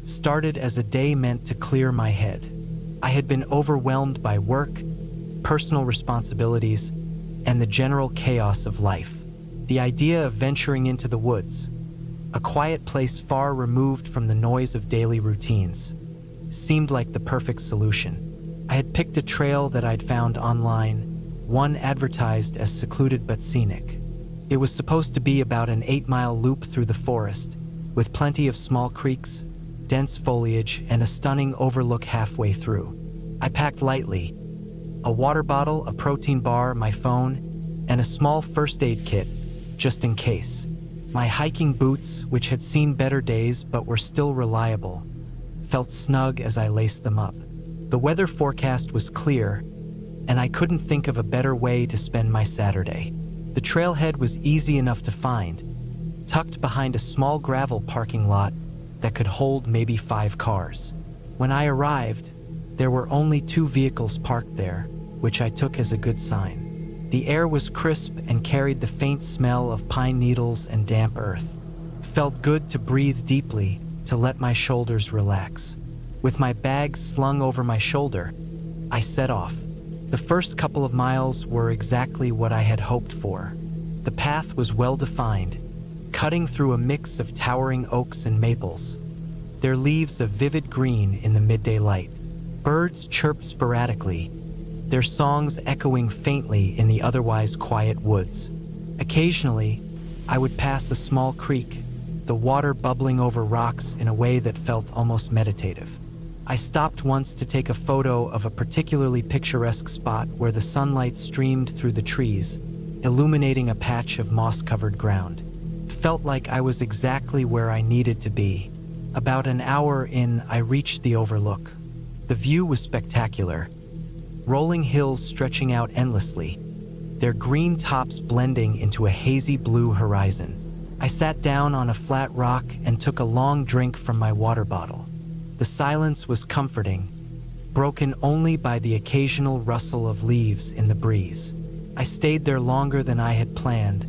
started as a day meant to clear my head. I had been overwhelmed by work, personal responsibilities, and the general chaos of life. The idea of venturing into the woods, a quiet place far removed from the noise of daily routines, seemed like the perfect solution. I had picked a trail that I'd found online, one advertised as secluded but scenic. It was supposed to be about an 8-mile loop through the forest, with plenty of small creeks, dense foliage, and a stunning overlook halfway through. I packed lightly: a water bottle, a protein bar, my phone, and a small first aid kit, just in case. My hiking boots, which had seen better days but were still reliable, felt snug as I laced them up. The weather forecast was clear, and I couldn't think of a better way to spend my Saturday. The trailhead was easy enough to find, tucked behind a small gravel parking lot that could hold maybe 5 cars. When I arrived, there were only 2 vehicles parked there, which I took as a good sign. The air was crisp and carried the faint smell of pine needles and damp earth. It felt good to breathe deeply, to let my shoulders relax. With my bag slung over my shoulder, I set off. The first couple of miles were exactly what I had hoped for. The path was well defined, cutting through a mix of towering oaks and maples, their leaves a vivid green in the midday light. Birds chirped sporadically, their songs echoing faintly in the otherwise quiet woods. Occasionally, I would pass a small creek, the water bubbling over rocks in a way that felt almost meditative. I stopped once to take a photo of a particularly picturesque spot where the sunlight streamed through the trees, illuminating a patch of moss-covered ground. It felt like I was exactly where I needed to be. About an hour in, I reached the overlook. The view was spectacular, rolling hills stretching out endlessly, their green tops blending into a hazy blue horizon. I sat down on a flat rock and took a long drink from my water bottle. The silence was comforting, broken only by the occasional rustle of leaves in the breeze. I stayed there longer than I had planned,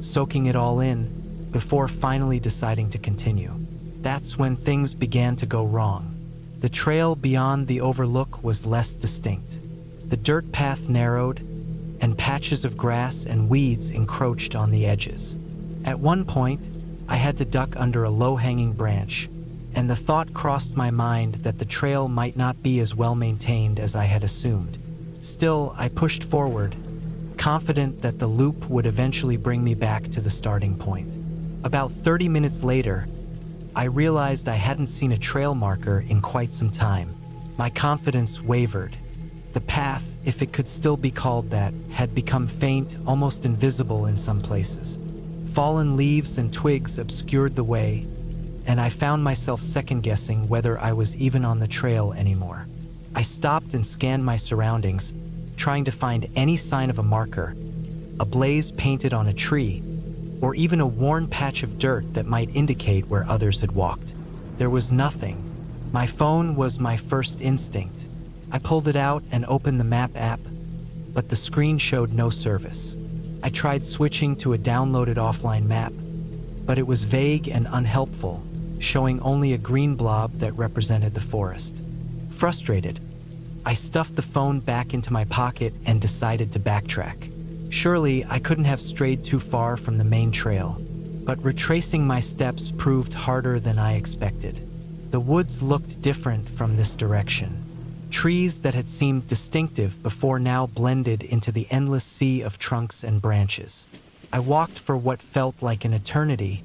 soaking it all in, before finally deciding to continue. That's when things began to go wrong. The trail beyond the overlook was less distinct. The dirt path narrowed, and patches of grass and weeds encroached on the edges. At one point, I had to duck under a low-hanging branch, and the thought crossed my mind that the trail might not be as well maintained as I had assumed. Still, I pushed forward, confident that the loop would eventually bring me back to the starting point. About 30 minutes later, I realized I hadn't seen a trail marker in quite some time. My confidence wavered. The path, if it could still be called that, had become faint, almost invisible in some places. Fallen leaves and twigs obscured the way, and I found myself second-guessing whether I was even on the trail anymore. I stopped and scanned my surroundings, trying to find any sign of a marker, a blaze painted on a tree, or even a worn patch of dirt that might indicate where others had walked. There was nothing. My phone was my first instinct. I pulled it out and opened the map app, but the screen showed no service. I tried switching to a downloaded offline map, but it was vague and unhelpful, showing only a green blob that represented the forest. Frustrated, I stuffed the phone back into my pocket and decided to backtrack. Surely I couldn't have strayed too far from the main trail, but retracing my steps proved harder than I expected. The woods looked different from this direction. Trees that had seemed distinctive before now blended into the endless sea of trunks and branches. I walked for what felt like an eternity,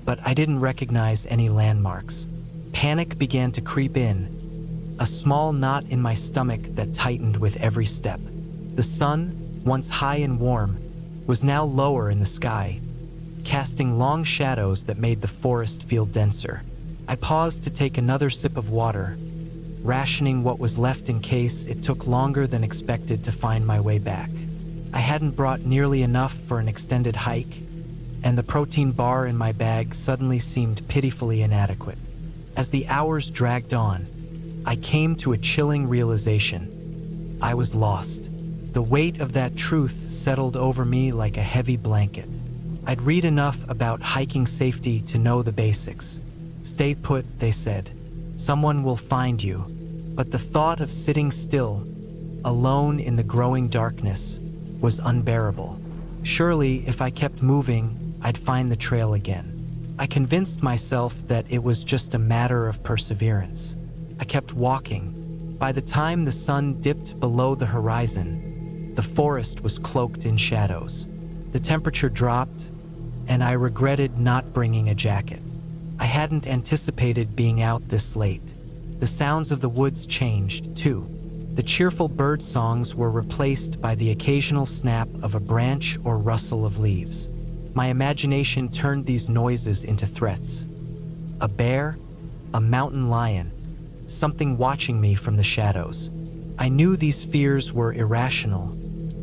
but I didn't recognize any landmarks. Panic began to creep in, a small knot in my stomach that tightened with every step. The sun, once high and warm, was now lower in the sky, casting long shadows that made the forest feel denser. I paused to take another sip of water, rationing what was left in case it took longer than expected to find my way back. I hadn't brought nearly enough for an extended hike, and the protein bar in my bag suddenly seemed pitifully inadequate. As the hours dragged on, I came to a chilling realization. I was lost. The weight of that truth settled over me like a heavy blanket. I'd read enough about hiking safety to know the basics. Stay put, they said. Someone will find you. But the thought of sitting still, alone in the growing darkness, was unbearable. Surely, if I kept moving, I'd find the trail again. I convinced myself that it was just a matter of perseverance. I kept walking. By the time the sun dipped below the horizon, the forest was cloaked in shadows. The temperature dropped, and I regretted not bringing a jacket. I hadn't anticipated being out this late. The sounds of the woods changed, too. The cheerful bird songs were replaced by the occasional snap of a branch or rustle of leaves. My imagination turned these noises into threats. A bear, a mountain lion, something watching me from the shadows. I knew these fears were irrational,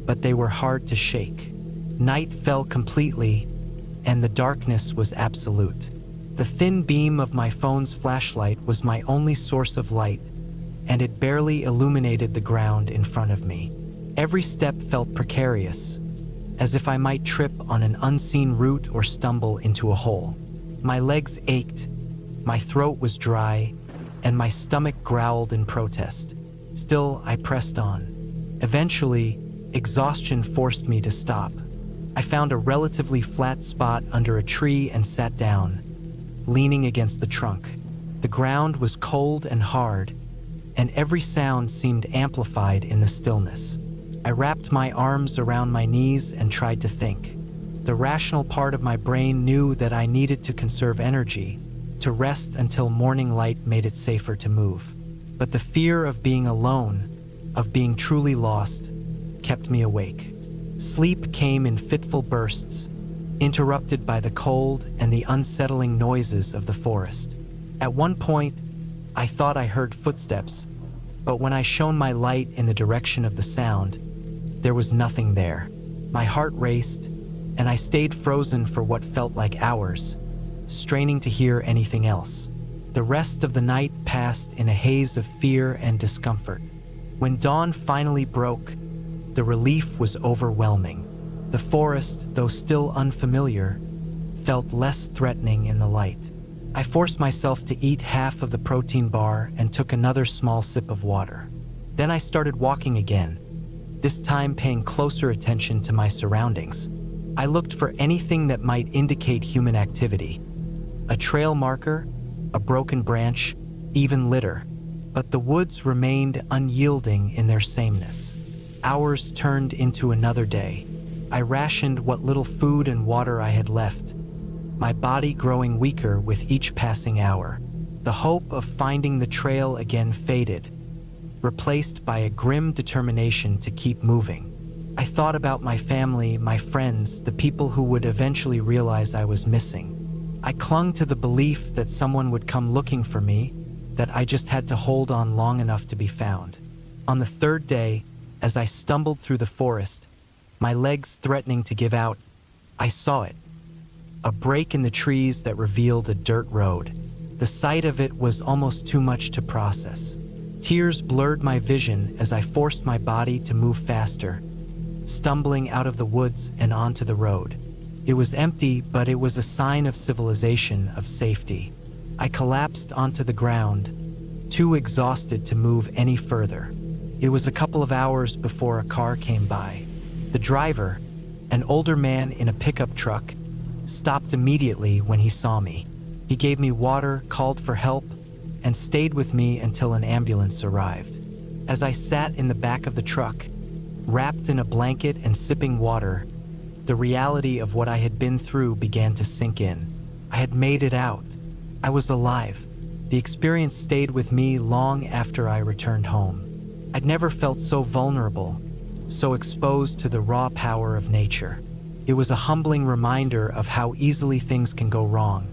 but they were hard to shake. Night fell completely, and the darkness was absolute. The thin beam of my phone's flashlight was my only source of light, and it barely illuminated the ground in front of me. Every step felt precarious, as if I might trip on an unseen route or stumble into a hole. My legs ached, my throat was dry, and my stomach growled in protest. Still, I pressed on. Eventually, exhaustion forced me to stop. I found a relatively flat spot under a tree and sat down, leaning against the trunk. The ground was cold and hard, and every sound seemed amplified in the stillness. I wrapped my arms around my knees and tried to think. The rational part of my brain knew that I needed to conserve energy, to rest until morning light made it safer to move. But the fear of being alone, of being truly lost, kept me awake. Sleep came in fitful bursts, interrupted by the cold and the unsettling noises of the forest. At one point, I thought I heard footsteps, but when I shone my light in the direction of the sound, there was nothing there. My heart raced, and I stayed frozen for what felt like hours, straining to hear anything else. The rest of the night passed in a haze of fear and discomfort. When dawn finally broke, the relief was overwhelming. The forest, though still unfamiliar, felt less threatening in the light. I forced myself to eat half of the protein bar and took another small sip of water. Then I started walking again, this time paying closer attention to my surroundings. I looked for anything that might indicate human activity. A trail marker, a broken branch, even litter. But the woods remained unyielding in their sameness. Hours turned into another day. I rationed what little food and water I had left, my body growing weaker with each passing hour. The hope of finding the trail again faded, replaced by a grim determination to keep moving. I thought about my family, my friends, the people who would eventually realize I was missing. I clung to the belief that someone would come looking for me, that I just had to hold on long enough to be found. On the third day, as I stumbled through the forest, my legs threatening to give out, I saw it. A break in the trees that revealed a dirt road. The sight of it was almost too much to process. Tears blurred my vision as I forced my body to move faster, stumbling out of the woods and onto the road. It was empty, but it was a sign of civilization, of safety. I collapsed onto the ground, too exhausted to move any further. It was a couple of hours before a car came by. The driver, an older man in a pickup truck, stopped immediately when he saw me. He gave me water, called for help, and stayed with me until an ambulance arrived. As I sat in the back of the truck, wrapped in a blanket and sipping water, the reality of what I had been through began to sink in. I had made it out. I was alive. The experience stayed with me long after I returned home. I'd never felt so vulnerable, so exposed to the raw power of nature. It was a humbling reminder of how easily things can go wrong,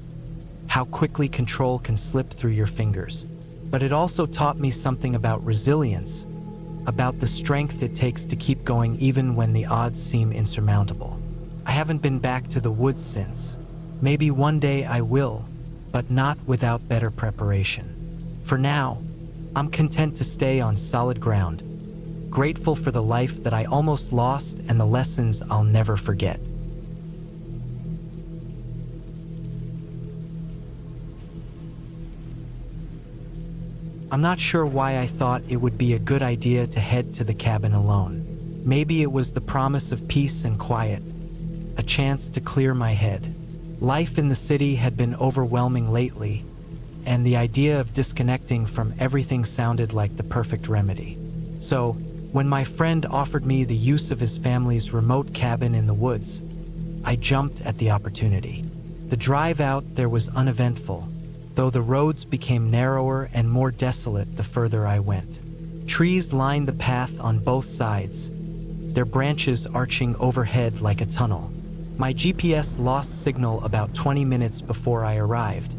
how quickly control can slip through your fingers. But it also taught me something about resilience, about the strength it takes to keep going even when the odds seem insurmountable. I haven't been back to the woods since. Maybe one day I will, but not without better preparation. For now, I'm content to stay on solid ground, grateful for the life that I almost lost and the lessons I'll never forget. I'm not sure why I thought it would be a good idea to head to the cabin alone. Maybe it was the promise of peace and quiet, a chance to clear my head. Life in the city had been overwhelming lately, and the idea of disconnecting from everything sounded like the perfect remedy. So, when my friend offered me the use of his family's remote cabin in the woods, I jumped at the opportunity. The drive out there was uneventful, though the roads became narrower and more desolate the further I went. Trees lined the path on both sides, their branches arching overhead like a tunnel. My GPS lost signal about 20 minutes before I arrived,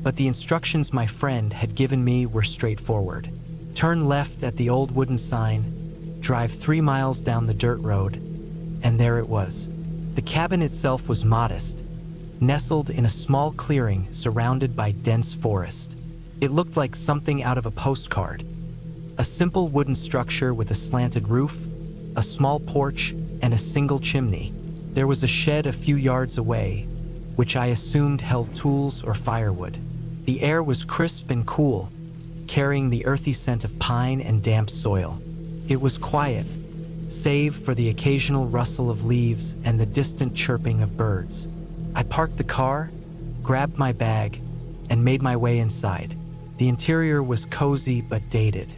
but the instructions my friend had given me were straightforward. Turn left at the old wooden sign, drive 3 miles down the dirt road, and there it was. The cabin itself was modest, nestled in a small clearing surrounded by dense forest. It looked like something out of a postcard. A simple wooden structure with a slanted roof, a small porch, and a single chimney. There was a shed a few yards away, which I assumed held tools or firewood. The air was crisp and cool, carrying the earthy scent of pine and damp soil. It was quiet, save for the occasional rustle of leaves and the distant chirping of birds. I parked the car, grabbed my bag, and made my way inside. The interior was cozy but dated.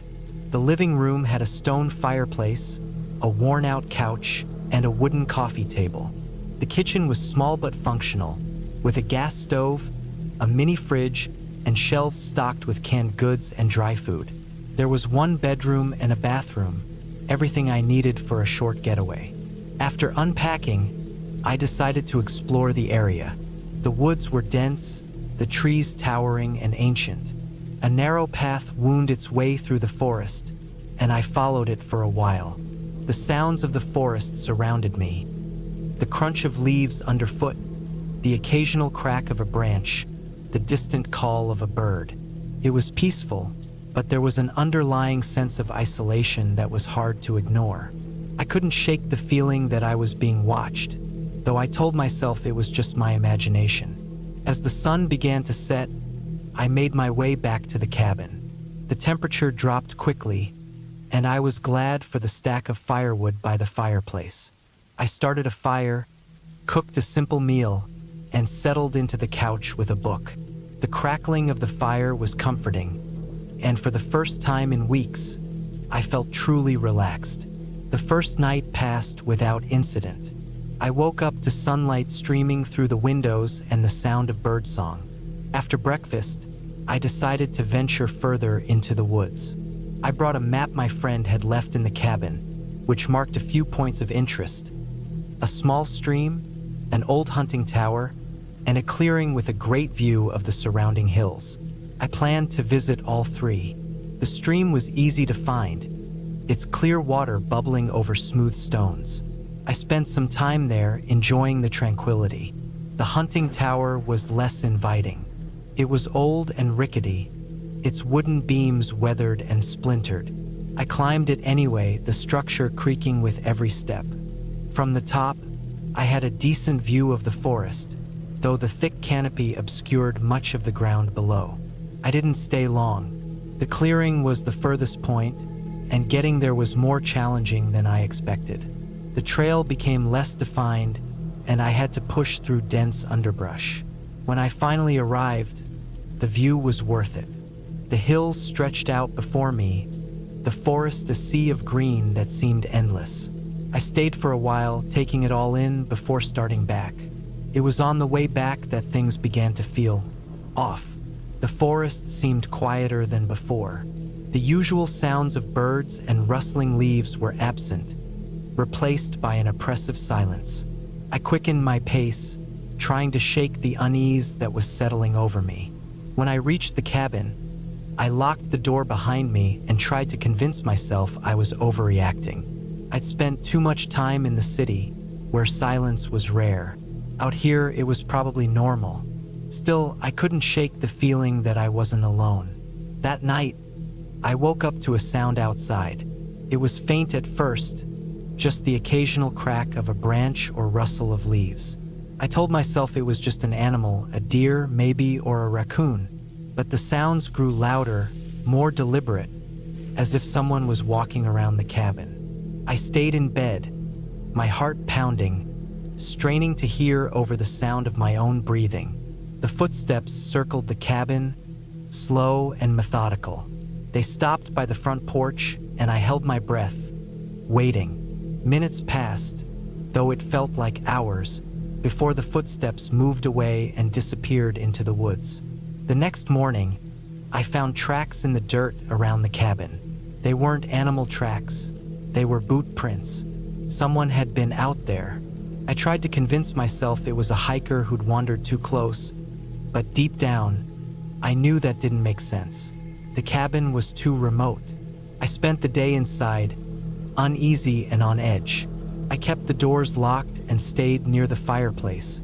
The living room had a stone fireplace, a worn-out couch, and a wooden coffee table. The kitchen was small but functional, with a gas stove, a mini fridge, and shelves stocked with canned goods and dry food. There was one bedroom and a bathroom, everything I needed for a short getaway. After unpacking, I decided to explore the area. The woods were dense, the trees towering and ancient. A narrow path wound its way through the forest, and I followed it for a while. The sounds of the forest surrounded me. The crunch of leaves underfoot, the occasional crack of a branch, the distant call of a bird. It was peaceful, but there was an underlying sense of isolation that was hard to ignore. I couldn't shake the feeling that I was being watched, though I told myself it was just my imagination. As the sun began to set, I made my way back to the cabin. The temperature dropped quickly, and I was glad for the stack of firewood by the fireplace. I started a fire, cooked a simple meal, and settled into the couch with a book. The crackling of the fire was comforting, and for the first time in weeks, I felt truly relaxed. The first night passed without incident. I woke up to sunlight streaming through the windows and the sound of birdsong. After breakfast, I decided to venture further into the woods. I brought a map my friend had left in the cabin, which marked a few points of interest: a small stream, an old hunting tower, and a clearing with a great view of the surrounding hills. I planned to visit all three. The stream was easy to find, its clear water bubbling over smooth stones. I spent some time there enjoying the tranquility. The hunting tower was less inviting. It was old and rickety, its wooden beams weathered and splintered. I climbed it anyway, the structure creaking with every step. From the top, I had a decent view of the forest, though the thick canopy obscured much of the ground below. I didn't stay long. The clearing was the furthest point, and getting there was more challenging than I expected. The trail became less defined, and I had to push through dense underbrush. When I finally arrived, the view was worth it. The hills stretched out before me, the forest a sea of green that seemed endless. I stayed for a while, taking it all in before starting back. It was on the way back that things began to feel off. The forest seemed quieter than before. The usual sounds of birds and rustling leaves were absent, replaced by an oppressive silence. I quickened my pace, trying to shake the unease that was settling over me. When I reached the cabin, I locked the door behind me and tried to convince myself I was overreacting. I'd spent too much time in the city, where silence was rare. Out here, it was probably normal. Still, I couldn't shake the feeling that I wasn't alone. That night, I woke up to a sound outside. It was faint at first, just the occasional crack of a branch or rustle of leaves. I told myself it was just an animal, a deer maybe, or a raccoon. But the sounds grew louder, more deliberate, as if someone was walking around the cabin. I stayed in bed, my heart pounding, straining to hear over the sound of my own breathing. The footsteps circled the cabin, slow and methodical. They stopped by the front porch, and I held my breath, waiting. Minutes passed, though it felt like hours, before the footsteps moved away and disappeared into the woods. The next morning, I found tracks in the dirt around the cabin. They weren't animal tracks, they were boot prints. Someone had been out there. I tried to convince myself it was a hiker who'd wandered too close, but deep down, I knew that didn't make sense. The cabin was too remote. I spent the day inside, uneasy and on edge. I kept the doors locked and stayed near the fireplace,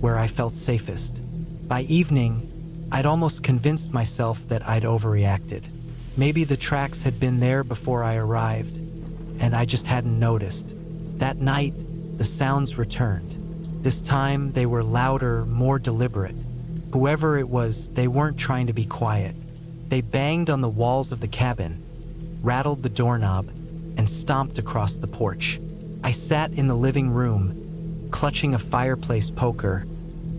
where I felt safest. By evening, I'd almost convinced myself that I'd overreacted. Maybe the tracks had been there before I arrived, and I just hadn't noticed. That night, the sounds returned. This time, they were louder, more deliberate. Whoever it was, they weren't trying to be quiet. They banged on the walls of the cabin, rattled the doorknob, and stomped across the porch. I sat in the living room, clutching a fireplace poker,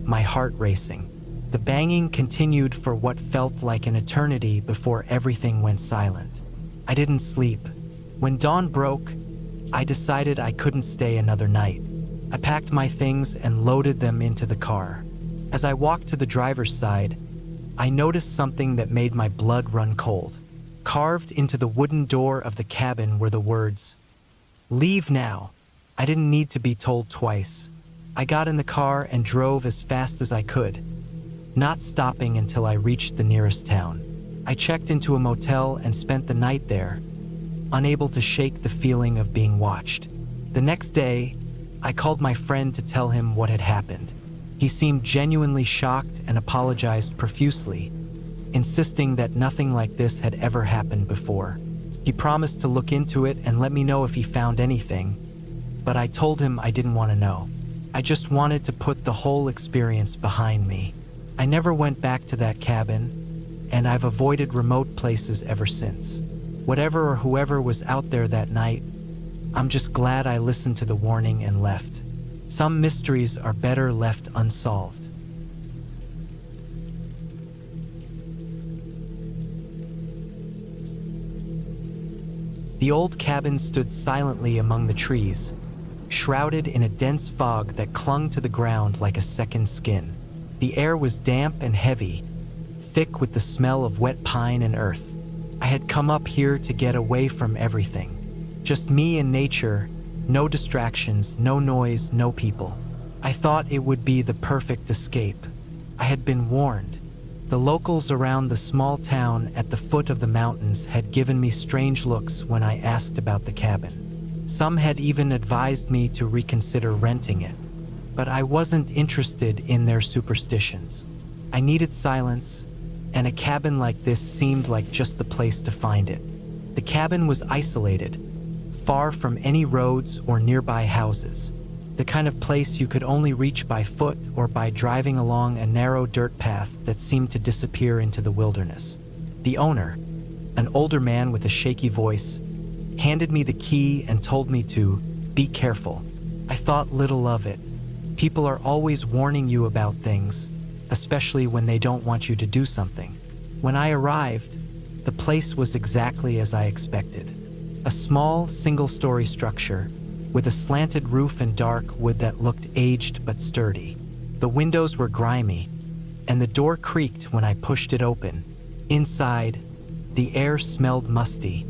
my heart racing. The banging continued for what felt like an eternity before everything went silent. I didn't sleep. When dawn broke, I decided I couldn't stay another night. I packed my things and loaded them into the car. As I walked to the driver's side, I noticed something that made my blood run cold. Carved into the wooden door of the cabin were the words, "Leave now." I didn't need to be told twice. I got in the car and drove as fast as I could, not stopping until I reached the nearest town. I checked into a motel and spent the night there, unable to shake the feeling of being watched. The next day, I called my friend to tell him what had happened. He seemed genuinely shocked and apologized profusely, insisting that nothing like this had ever happened before. He promised to look into it and let me know if he found anything, but I told him I didn't want to know. I just wanted to put the whole experience behind me. I never went back to that cabin, and I've avoided remote places ever since. Whatever or whoever was out there that night, I'm just glad I listened to the warning and left. Some mysteries are better left unsolved. The old cabin stood silently among the trees, shrouded in a dense fog that clung to the ground like a second skin. The air was damp and heavy, thick with the smell of wet pine and earth. I had come up here to get away from everything. Just me and nature, no distractions, no noise, no people. I thought it would be the perfect escape. I had been warned. The locals around the small town at the foot of the mountains had given me strange looks when I asked about the cabin. Some had even advised me to reconsider renting it, but I wasn't interested in their superstitions. I needed silence, and a cabin like this seemed like just the place to find it. The cabin was isolated, far from any roads or nearby houses, the kind of place you could only reach by foot or by driving along a narrow dirt path that seemed to disappear into the wilderness. The owner, an older man with a shaky voice, handed me the key and told me to be careful. I thought little of it. People are always warning you about things, especially when they don't want you to do something. When I arrived, the place was exactly as I expected. A small, single-story structure with a slanted roof and dark wood that looked aged but sturdy. The windows were grimy, and the door creaked when I pushed it open. Inside, the air smelled musty,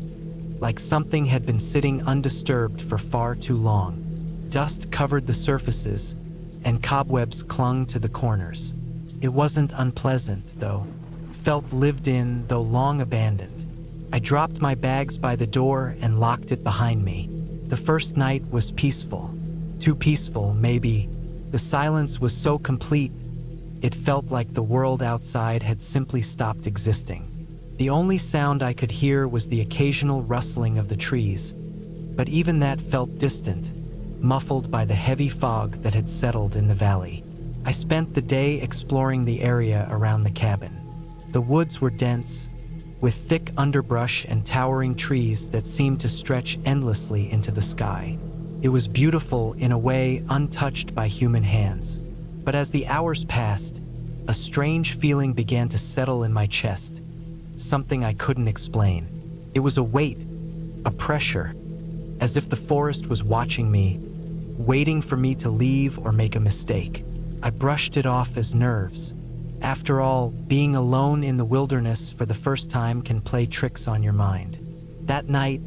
like something had been sitting undisturbed for far too long. Dust covered the surfaces, and cobwebs clung to the corners. It wasn't unpleasant, though. Felt lived in, though long abandoned. I dropped my bags by the door and locked it behind me. The first night was peaceful. Too peaceful, maybe. The silence was so complete, it felt like the world outside had simply stopped existing. The only sound I could hear was the occasional rustling of the trees, but even that felt distant, muffled by the heavy fog that had settled in the valley. I spent the day exploring the area around the cabin. The woods were dense, with thick underbrush and towering trees that seemed to stretch endlessly into the sky. It was beautiful in a way untouched by human hands. But as the hours passed, a strange feeling began to settle in my chest, something I couldn't explain. It was a weight, a pressure, as if the forest was watching me, waiting for me to leave or make a mistake. I brushed it off as nerves. After all, being alone in the wilderness for the first time can play tricks on your mind. That night,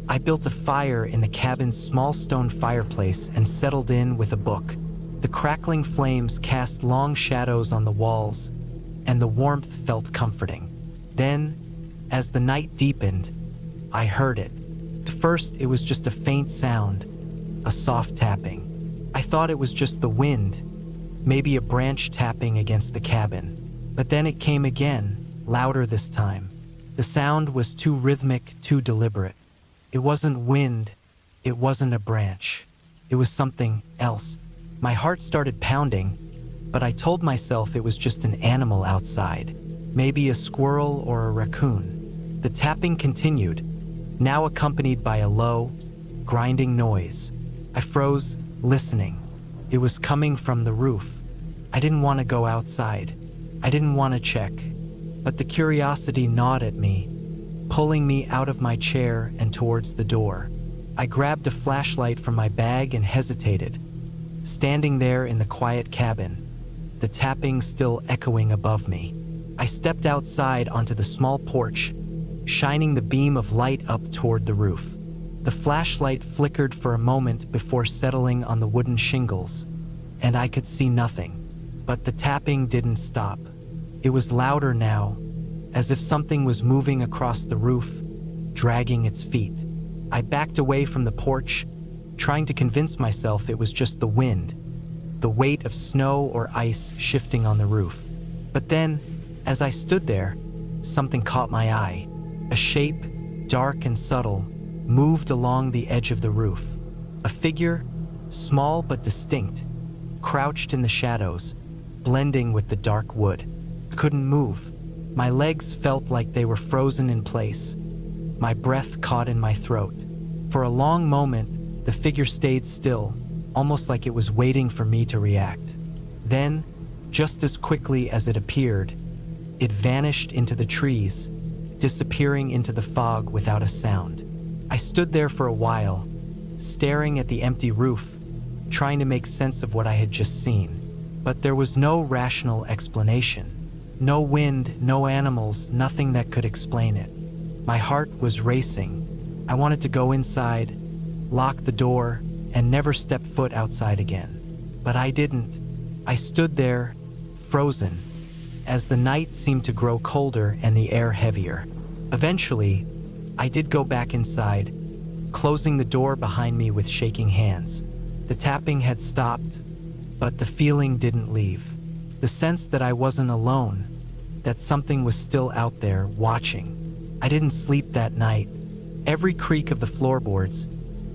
I built a fire in the cabin's small stone fireplace and settled in with a book. The crackling flames cast long shadows on the walls, and the warmth felt comforting. Then, as the night deepened, I heard it. At first, it was just a faint sound, a soft tapping. I thought it was just the wind, maybe a branch tapping against the cabin. But then it came again, louder this time. The sound was too rhythmic, too deliberate. It wasn't wind, it wasn't a branch. It was something else. My heart started pounding, but I told myself it was just an animal outside, maybe a squirrel or a raccoon. The tapping continued, now accompanied by a low, grinding noise. I froze, listening. It was coming from the roof. I didn't want to go outside. I didn't want to check, but the curiosity gnawed at me, pulling me out of my chair and towards the door. I grabbed a flashlight from my bag and hesitated, standing there in the quiet cabin, the tapping still echoing above me. I stepped outside onto the small porch, shining the beam of light up toward the roof. The flashlight flickered for a moment before settling on the wooden shingles, and I could see nothing. But the tapping didn't stop. It was louder now, as if something was moving across the roof, dragging its feet. I backed away from the porch, trying to convince myself it was just the wind, the weight of snow or ice shifting on the roof. But then, as I stood there, something caught my eye. A shape, dark and subtle, moved along the edge of the roof. A figure, small but distinct, crouched in the shadows, blending with the dark wood. I couldn't move. My legs felt like they were frozen in place. My breath caught in my throat. For a long moment, the figure stayed still, almost like it was waiting for me to react. Then, just as quickly as it appeared, it vanished into the trees, disappearing into the fog without a sound. I stood there for a while, staring at the empty roof, trying to make sense of what I had just seen. But there was no rational explanation. No wind, no animals, nothing that could explain it. My heart was racing. I wanted to go inside, lock the door, and never step foot outside again. But I didn't. I stood there, frozen, as the night seemed to grow colder and the air heavier. Eventually, I did go back inside, closing the door behind me with shaking hands. The tapping had stopped, but the feeling didn't leave. The sense that I wasn't alone, that something was still out there watching. I didn't sleep that night. Every creak of the floorboards,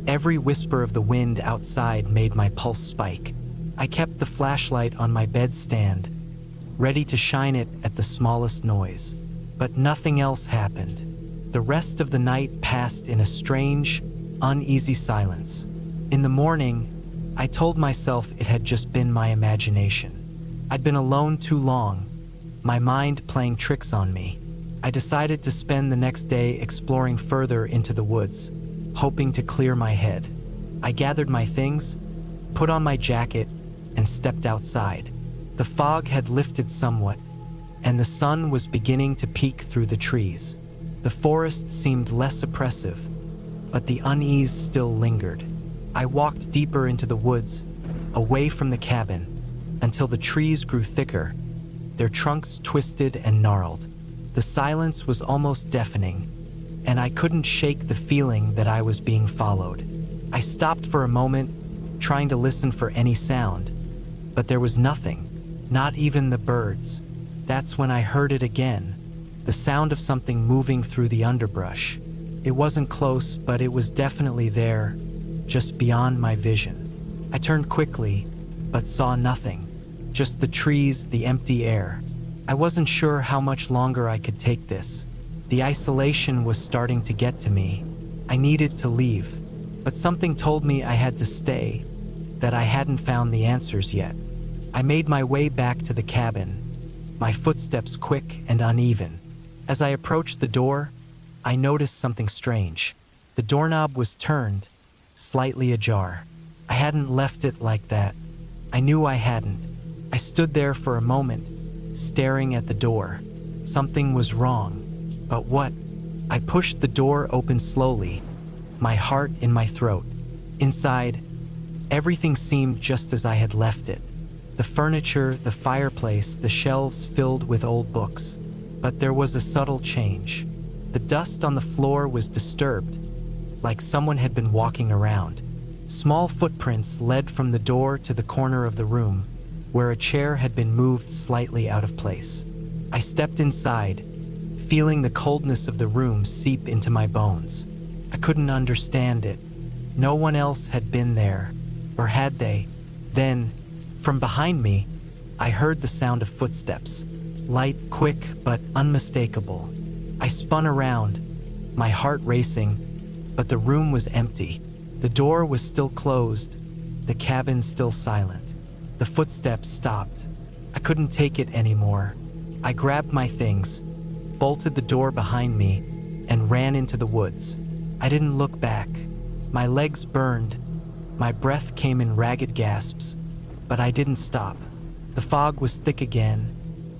every whisper of the wind outside made my pulse spike. I kept the flashlight on my bedstand, ready to shine it at the smallest noise. But nothing else happened. The rest of the night passed in a strange, uneasy silence. In the morning, I told myself it had just been my imagination. I'd been alone too long, my mind playing tricks on me. I decided to spend the next day exploring further into the woods, hoping to clear my head. I gathered my things, put on my jacket, and stepped outside. The fog had lifted somewhat, and the sun was beginning to peek through the trees. The forest seemed less oppressive, but the unease still lingered. I walked deeper into the woods, away from the cabin, until the trees grew thicker, their trunks twisted and gnarled. The silence was almost deafening, and I couldn't shake the feeling that I was being followed. I stopped for a moment, trying to listen for any sound, but there was nothing, not even the birds. That's when I heard it again, the sound of something moving through the underbrush. It wasn't close, but it was definitely there, just beyond my vision. I turned quickly, but saw nothing, just the trees, the empty air. I wasn't sure how much longer I could take this. The isolation was starting to get to me. I needed to leave, but something told me I had to stay, that I hadn't found the answers yet. I made my way back to the cabin, my footsteps quick and uneven. As I approached the door, I noticed something strange. The doorknob was turned, slightly ajar. I hadn't left it like that. I knew I hadn't. I stood there for a moment, staring at the door. Something was wrong. But what? I pushed the door open slowly, my heart in my throat. Inside, everything seemed just as I had left it. The furniture, the fireplace, the shelves filled with old books. But there was a subtle change. The dust on the floor was disturbed, like someone had been walking around. Small footprints led from the door to the corner of the room, where a chair had been moved slightly out of place. I stepped inside, feeling the coldness of the room seep into my bones. I couldn't understand it. No one else had been there, or had they? Then, from behind me, I heard the sound of footsteps. Light, quick, but unmistakable. I spun around, my heart racing, but the room was empty. The door was still closed, the cabin still silent. The footsteps stopped. I couldn't take it anymore. I grabbed my things, bolted the door behind me, and ran into the woods. I didn't look back. My legs burned. My breath came in ragged gasps, but I didn't stop. The fog was thick again,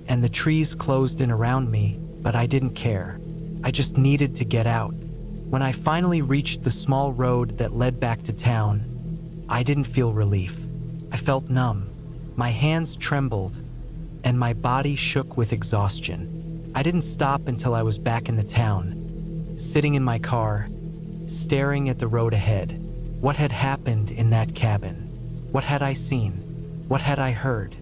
and the trees closed in around me, but I didn't care. I just needed to get out. When I finally reached the small road that led back to town, I didn't feel relief. I felt numb. My hands trembled, and my body shook with exhaustion. I didn't stop until I was back in the town, sitting in my car, staring at the road ahead. What had happened in that cabin? What had I seen? What had I heard?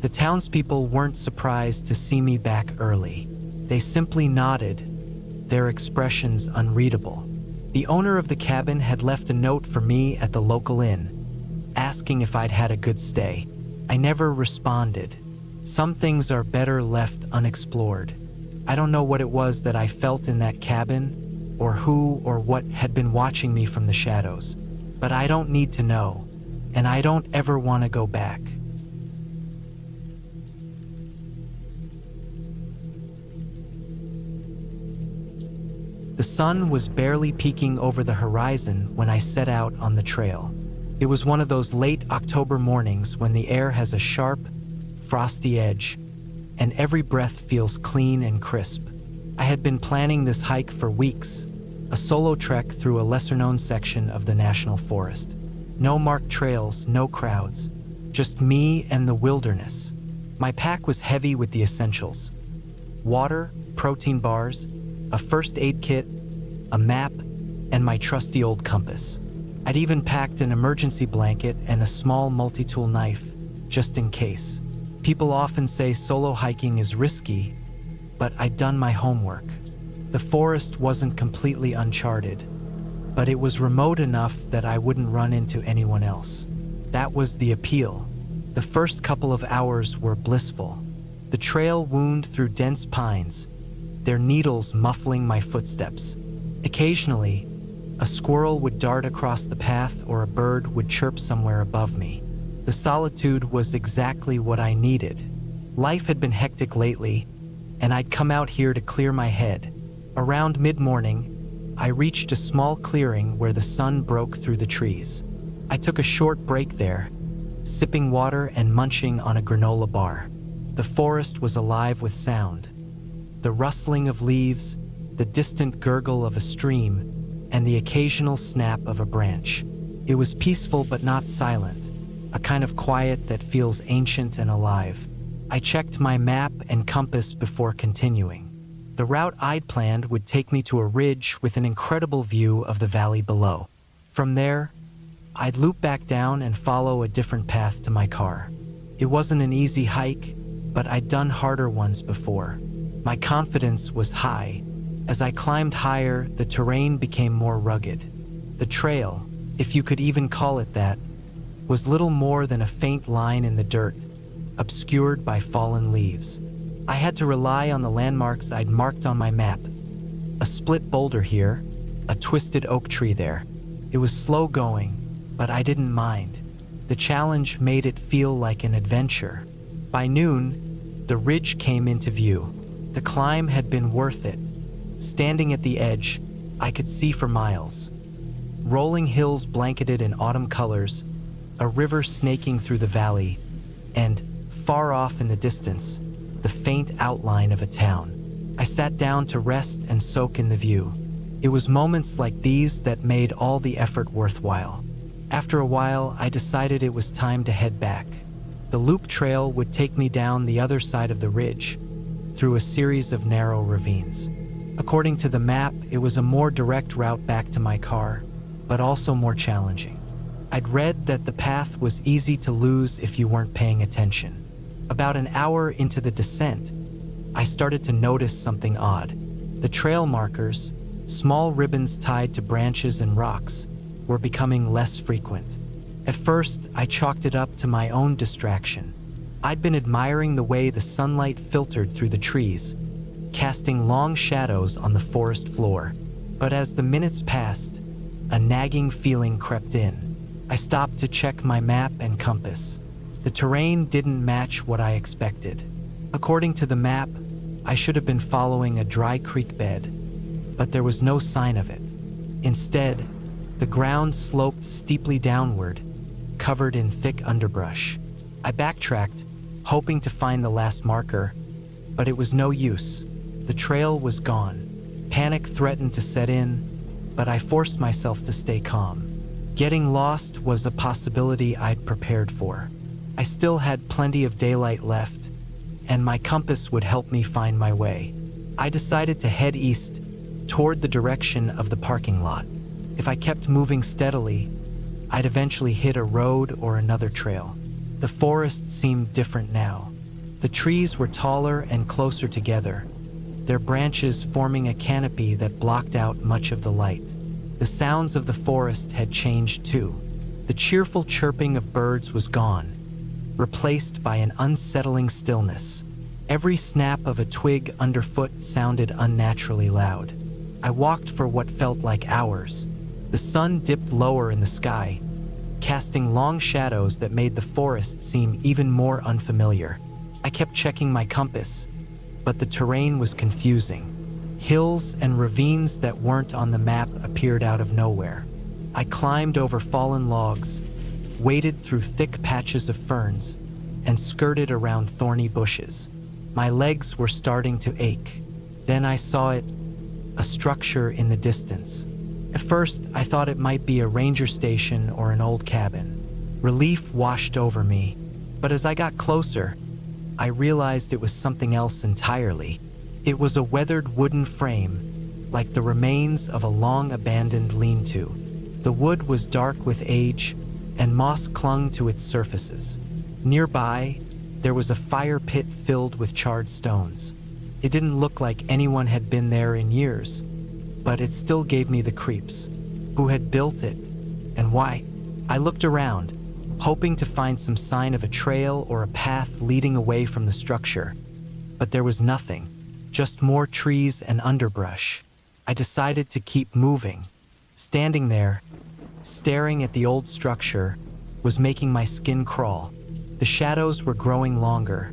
The townspeople weren't surprised to see me back early. They simply nodded, their expressions unreadable. The owner of the cabin had left a note for me at the local inn, asking if I'd had a good stay. I never responded. Some things are better left unexplored. I don't know what it was that I felt in that cabin, or who or what had been watching me from the shadows. But I don't need to know, and I don't ever want to go back. The sun was barely peeking over the horizon when I set out on the trail. It was one of those late October mornings when the air has a sharp, frosty edge, and every breath feels clean and crisp. I had been planning this hike for weeks, a solo trek through a lesser-known section of the national forest. No marked trails, no crowds, just me and the wilderness. My pack was heavy with the essentials: water, protein bars, a first aid kit, a map, and my trusty old compass. I'd even packed an emergency blanket and a small multi-tool knife, just in case. People often say solo hiking is risky, but I'd done my homework. The forest wasn't completely uncharted, but it was remote enough that I wouldn't run into anyone else. That was the appeal. The first couple of hours were blissful. The trail wound through dense pines, their needles muffling my footsteps. Occasionally, a squirrel would dart across the path or a bird would chirp somewhere above me. The solitude was exactly what I needed. Life had been hectic lately, and I'd come out here to clear my head. Around mid-morning, I reached a small clearing where the sun broke through the trees. I took a short break there, sipping water and munching on a granola bar. The forest was alive with sound. The rustling of leaves, the distant gurgle of a stream, and the occasional snap of a branch. It was peaceful but not silent, a kind of quiet that feels ancient and alive. I checked my map and compass before continuing. The route I'd planned would take me to a ridge with an incredible view of the valley below. From there, I'd loop back down and follow a different path to my car. It wasn't an easy hike, but I'd done harder ones before. My confidence was high. As I climbed higher, the terrain became more rugged. The trail, if you could even call it that, was little more than a faint line in the dirt, obscured by fallen leaves. I had to rely on the landmarks I'd marked on my map, A split boulder here, a twisted oak tree there. It was slow going, but I didn't mind. The challenge made it feel like an adventure. By noon, the ridge came into view. The climb had been worth it. Standing at the edge, I could see for miles. Rolling hills blanketed in autumn colors, a river snaking through the valley, and, far off in the distance, the faint outline of a town. I sat down to rest and soak in the view. It was moments like these that made all the effort worthwhile. After a while, I decided it was time to head back. The loop trail would take me down the other side of the ridge, through a series of narrow ravines. According to the map, it was a more direct route back to my car, but also more challenging. I'd read that the path was easy to lose if you weren't paying attention. About an hour into the descent, I started to notice something odd. The trail markers, small ribbons tied to branches and rocks, were becoming less frequent. At first, I chalked it up to my own distraction. I'd been admiring the way the sunlight filtered through the trees, casting long shadows on the forest floor. But as the minutes passed, a nagging feeling crept in. I stopped to check my map and compass. The terrain didn't match what I expected. According to the map, I should have been following a dry creek bed, but there was no sign of it. Instead, the ground sloped steeply downward, covered in thick underbrush. I backtracked, hoping to find the last marker, but it was no use. The trail was gone. Panic threatened to set in, but I forced myself to stay calm. Getting lost was a possibility I'd prepared for. I still had plenty of daylight left, and my compass would help me find my way. I decided to head east, toward the direction of the parking lot. If I kept moving steadily, I'd eventually hit a road or another trail. The forest seemed different now. The trees were taller and closer together, their branches forming a canopy that blocked out much of the light. The sounds of the forest had changed too. The cheerful chirping of birds was gone, replaced by an unsettling stillness. Every snap of a twig underfoot sounded unnaturally loud. I walked for what felt like hours. The sun dipped lower in the sky, casting long shadows that made the forest seem even more unfamiliar. I kept checking my compass, but the terrain was confusing. Hills and ravines that weren't on the map appeared out of nowhere. I climbed over fallen logs, waded through thick patches of ferns, and skirted around thorny bushes. My legs were starting to ache. Then I saw it, a structure in the distance. At first, I thought it might be a ranger station or an old cabin. Relief washed over me, but as I got closer, I realized it was something else entirely. It was a weathered wooden frame, like the remains of a long-abandoned lean-to. The wood was dark with age, and moss clung to its surfaces. Nearby, there was a fire pit filled with charred stones. It didn't look like anyone had been there in years, but it still gave me the creeps. Who had built it, and why? I looked around, hoping to find some sign of a trail or a path leading away from the structure, but there was nothing, just more trees and underbrush. I decided to keep moving. Standing there, staring at the old structure, was making my skin crawl. The shadows were growing longer,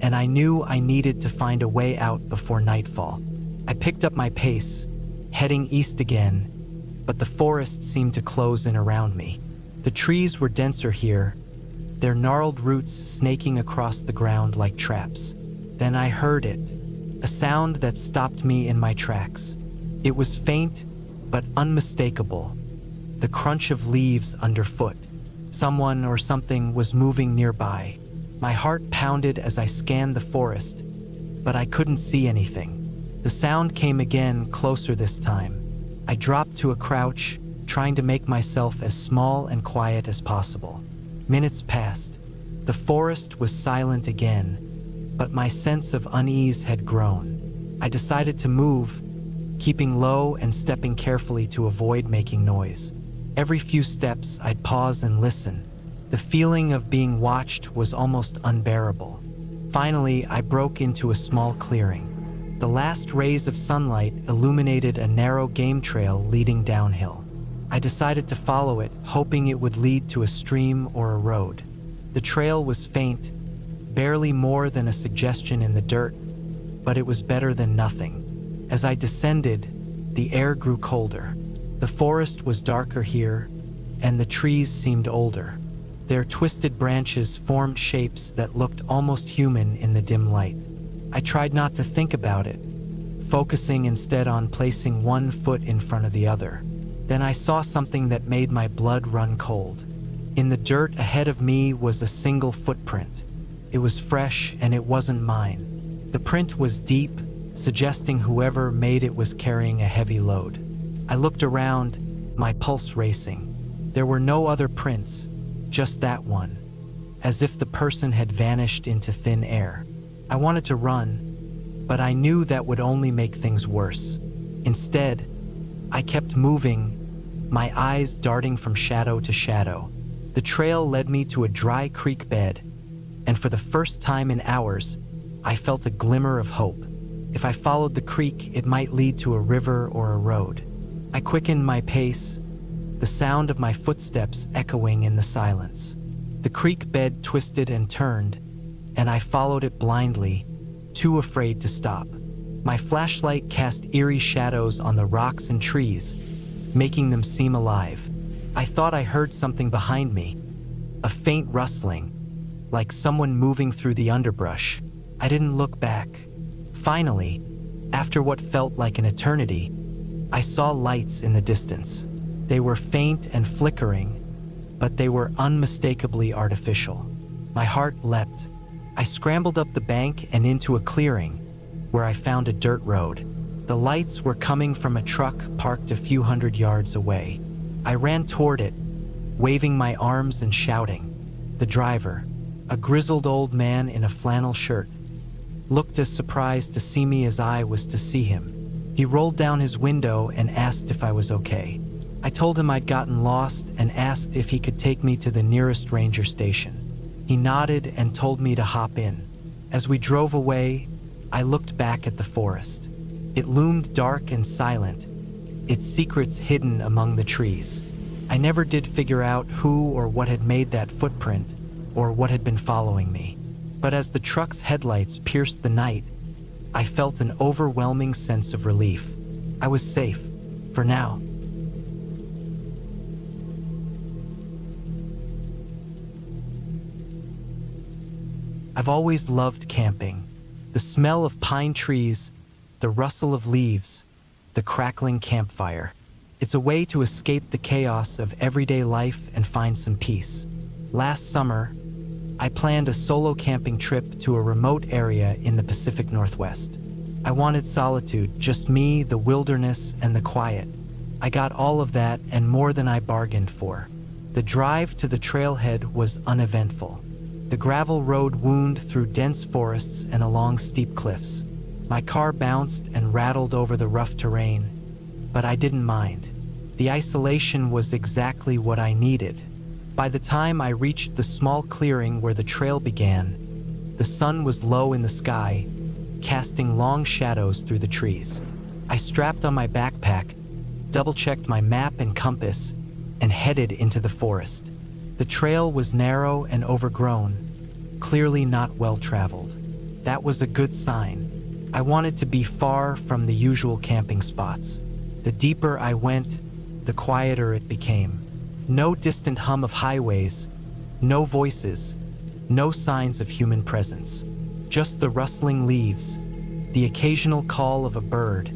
and I knew I needed to find a way out before nightfall. I picked up my pace, heading east again, but the forest seemed to close in around me. The trees were denser here, their gnarled roots snaking across the ground like traps. Then I heard it, a sound that stopped me in my tracks. It was faint, but unmistakable, the crunch of leaves underfoot. Someone or something was moving nearby. My heart pounded as I scanned the forest, but I couldn't see anything. The sound came again, closer this time. I dropped to a crouch, trying to make myself as small and quiet as possible. Minutes passed. The forest was silent again, but my sense of unease had grown. I decided to move, keeping low and stepping carefully to avoid making noise. Every few steps, I'd pause and listen. The feeling of being watched was almost unbearable. Finally, I broke into a small clearing. The last rays of sunlight illuminated a narrow game trail leading downhill. I decided to follow it, hoping it would lead to a stream or a road. The trail was faint, barely more than a suggestion in the dirt, but it was better than nothing. As I descended, the air grew colder. The forest was darker here, and the trees seemed older. Their twisted branches formed shapes that looked almost human in the dim light. I tried not to think about it, focusing instead on placing one foot in front of the other. Then I saw something that made my blood run cold. In the dirt ahead of me was a single footprint. It was fresh and it wasn't mine. The print was deep, suggesting whoever made it was carrying a heavy load. I looked around, my pulse racing. There were no other prints, just that one, as if the person had vanished into thin air. I wanted to run, but I knew that would only make things worse. Instead, I kept moving, my eyes darting from shadow to shadow. The trail led me to a dry creek bed, and for the first time in hours, I felt a glimmer of hope. If I followed the creek, it might lead to a river or a road. I quickened my pace, the sound of my footsteps echoing in the silence. The creek bed twisted and turned, and I followed it blindly, too afraid to stop. My flashlight cast eerie shadows on the rocks and trees, making them seem alive. I thought I heard something behind me, a faint rustling, like someone moving through the underbrush. I didn't look back. Finally, after what felt like an eternity, I saw lights in the distance. They were faint and flickering, but they were unmistakably artificial. My heart leapt. I scrambled up the bank and into a clearing, where I found a dirt road. The lights were coming from a truck parked a few hundred yards away. I ran toward it, waving my arms and shouting. The driver, a grizzled old man in a flannel shirt, looked as surprised to see me as I was to see him. He rolled down his window and asked if I was okay. I told him I'd gotten lost and asked if he could take me to the nearest ranger station. He nodded and told me to hop in. As we drove away, I looked back at the forest. It loomed dark and silent, its secrets hidden among the trees. I never did figure out who or what had made that footprint, or what had been following me. But as the truck's headlights pierced the night, I felt an overwhelming sense of relief. I was safe, for now. I've always loved camping. The smell of pine trees, the rustle of leaves, the crackling campfire. It's a way to escape the chaos of everyday life and find some peace. Last summer, I planned a solo camping trip to a remote area in the Pacific Northwest. I wanted solitude, just me, the wilderness, and the quiet. I got all of that and more than I bargained for. The drive to the trailhead was uneventful. The gravel road wound through dense forests and along steep cliffs. My car bounced and rattled over the rough terrain, but I didn't mind. The isolation was exactly what I needed. By the time I reached the small clearing where the trail began, the sun was low in the sky, casting long shadows through the trees. I strapped on my backpack, double-checked my map and compass, and headed into the forest. The trail was narrow and overgrown, clearly not well-traveled. That was a good sign. I wanted to be far from the usual camping spots. The deeper I went, the quieter it became. No distant hum of highways, no voices, no signs of human presence. Just the rustling leaves, the occasional call of a bird,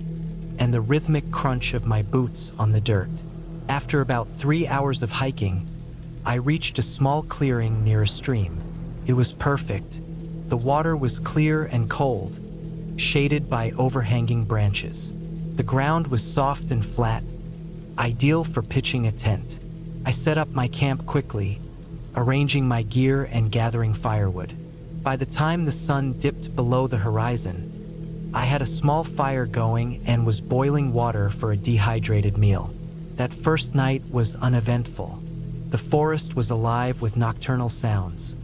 and the rhythmic crunch of my boots on the dirt. After about 3 hours of hiking, I reached a small clearing near a stream. It was perfect. The water was clear and cold, shaded by overhanging branches. The ground was soft and flat, ideal for pitching a tent. I set up my camp quickly, arranging my gear and gathering firewood. By the time the sun dipped below the horizon, I had a small fire going and was boiling water for a dehydrated meal. That first night was uneventful. The forest was alive with nocturnal sounds.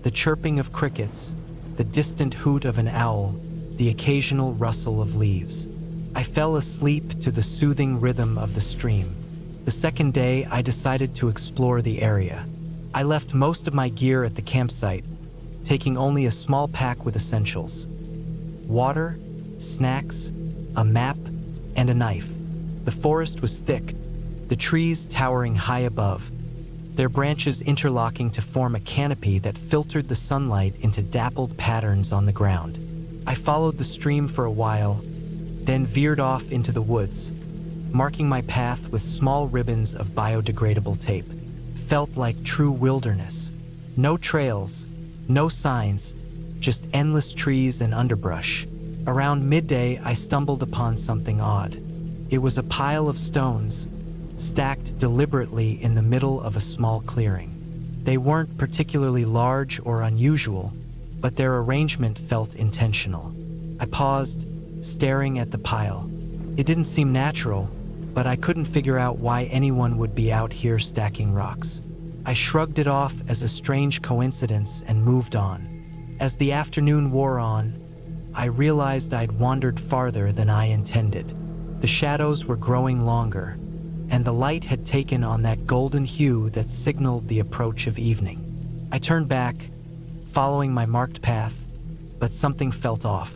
The chirping of crickets, the distant hoot of an owl, the occasional rustle of leaves. I fell asleep to the soothing rhythm of the stream. The second day, I decided to explore the area. I left most of my gear at the campsite, taking only a small pack with essentials: water, snacks, a map, and a knife. The forest was thick, the trees towering high above, their branches interlocking to form a canopy that filtered the sunlight into dappled patterns on the ground. I followed the stream for a while, then veered off into the woods, marking my path with small ribbons of biodegradable tape. Felt like true wilderness. No trails, no signs, just endless trees and underbrush. Around midday, I stumbled upon something odd. It was a pile of stones, stacked deliberately in the middle of a small clearing. They weren't particularly large or unusual, but their arrangement felt intentional. I paused, staring at the pile. It didn't seem natural, but I couldn't figure out why anyone would be out here stacking rocks. I shrugged it off as a strange coincidence and moved on. As the afternoon wore on, I realized I'd wandered farther than I intended. The shadows were growing longer, and the light had taken on that golden hue that signaled the approach of evening. I turned back, following my marked path, but something felt off.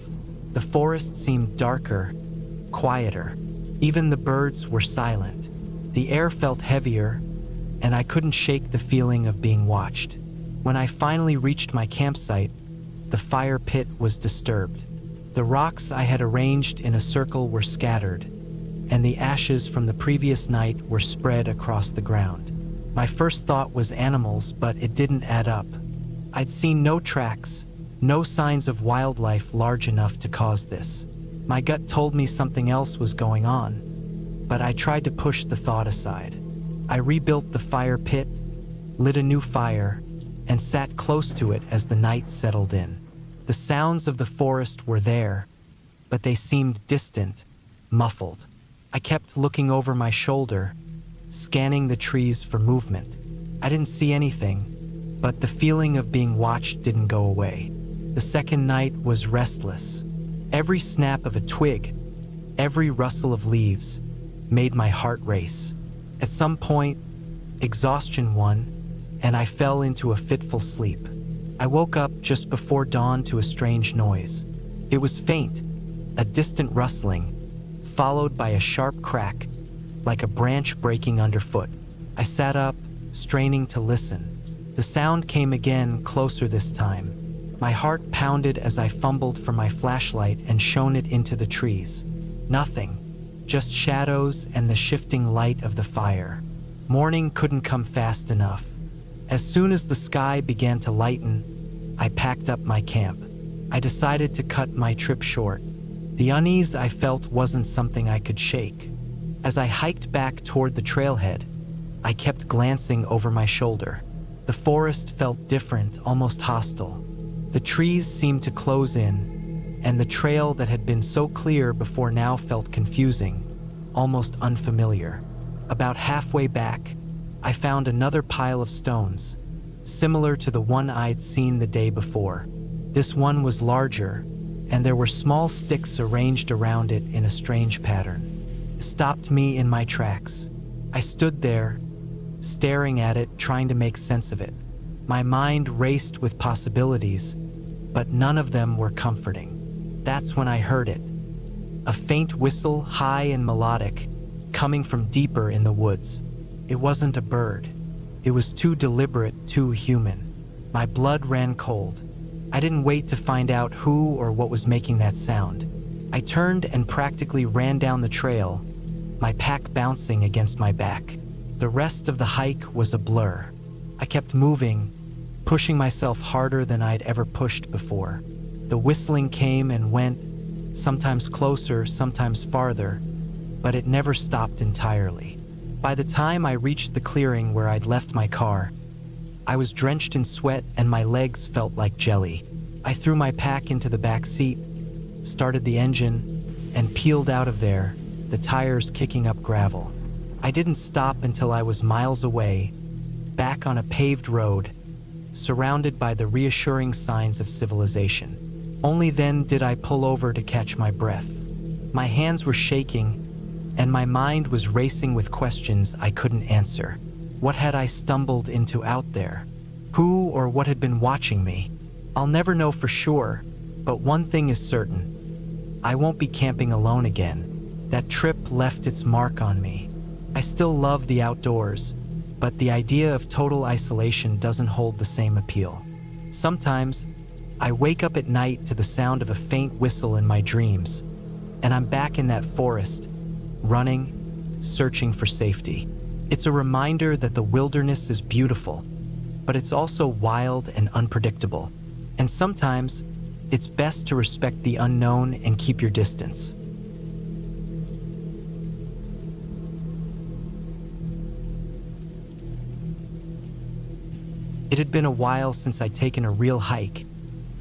The forest seemed darker, quieter. Even the birds were silent. The air felt heavier, and I couldn't shake the feeling of being watched. When I finally reached my campsite, the fire pit was disturbed. The rocks I had arranged in a circle were scattered, and the ashes from the previous night were spread across the ground. My first thought was animals, but it didn't add up. I'd seen no tracks, no signs of wildlife large enough to cause this. My gut told me something else was going on, but I tried to push the thought aside. I rebuilt the fire pit, lit a new fire, and sat close to it as the night settled in. The sounds of the forest were there, but they seemed distant, muffled. I kept looking over my shoulder, scanning the trees for movement. I didn't see anything, but the feeling of being watched didn't go away. The second night was restless. Every snap of a twig, every rustle of leaves, made my heart race. At some point, exhaustion won, and I fell into a fitful sleep. I woke up just before dawn to a strange noise. It was faint, a distant rustling, followed by a sharp crack, like a branch breaking underfoot. I sat up, straining to listen. The sound came again, closer this time. My heart pounded as I fumbled for my flashlight and shone it into the trees. Nothing, just shadows and the shifting light of the fire. Morning couldn't come fast enough. As soon as the sky began to lighten, I packed up my camp. I decided to cut my trip short. The unease I felt wasn't something I could shake. As I hiked back toward the trailhead, I kept glancing over my shoulder. The forest felt different, almost hostile. The trees seemed to close in, and the trail that had been so clear before now felt confusing, almost unfamiliar. About halfway back, I found another pile of stones, similar to the one I'd seen the day before. This one was larger, and there were small sticks arranged around it in a strange pattern. It stopped me in my tracks. I stood there, staring at it, trying to make sense of it. My mind raced with possibilities, but none of them were comforting. That's when I heard it. A faint whistle, high and melodic, coming from deeper in the woods. It wasn't a bird. It was too deliberate, too human. My blood ran cold. I didn't wait to find out who or what was making that sound. I turned and practically ran down the trail, my pack bouncing against my back. The rest of the hike was a blur. I kept moving, pushing myself harder than I'd ever pushed before. The whistling came and went, sometimes closer, sometimes farther, but it never stopped entirely. By the time I reached the clearing where I'd left my car, I was drenched in sweat and my legs felt like jelly. I threw my pack into the back seat, started the engine, and peeled out of there, the tires kicking up gravel. I didn't stop until I was miles away, back on a paved road, surrounded by the reassuring signs of civilization. Only then did I pull over to catch my breath. My hands were shaking, and my mind was racing with questions I couldn't answer. What had I stumbled into out there? Who or what had been watching me? I'll never know for sure, but one thing is certain. I won't be camping alone again. That trip left its mark on me. I still love the outdoors, but the idea of total isolation doesn't hold the same appeal. Sometimes, I wake up at night to the sound of a faint whistle in my dreams, and I'm back in that forest, running, searching for safety. It's a reminder that the wilderness is beautiful, but it's also wild and unpredictable. And sometimes, it's best to respect the unknown and keep your distance. It had been a while since I'd taken a real hike,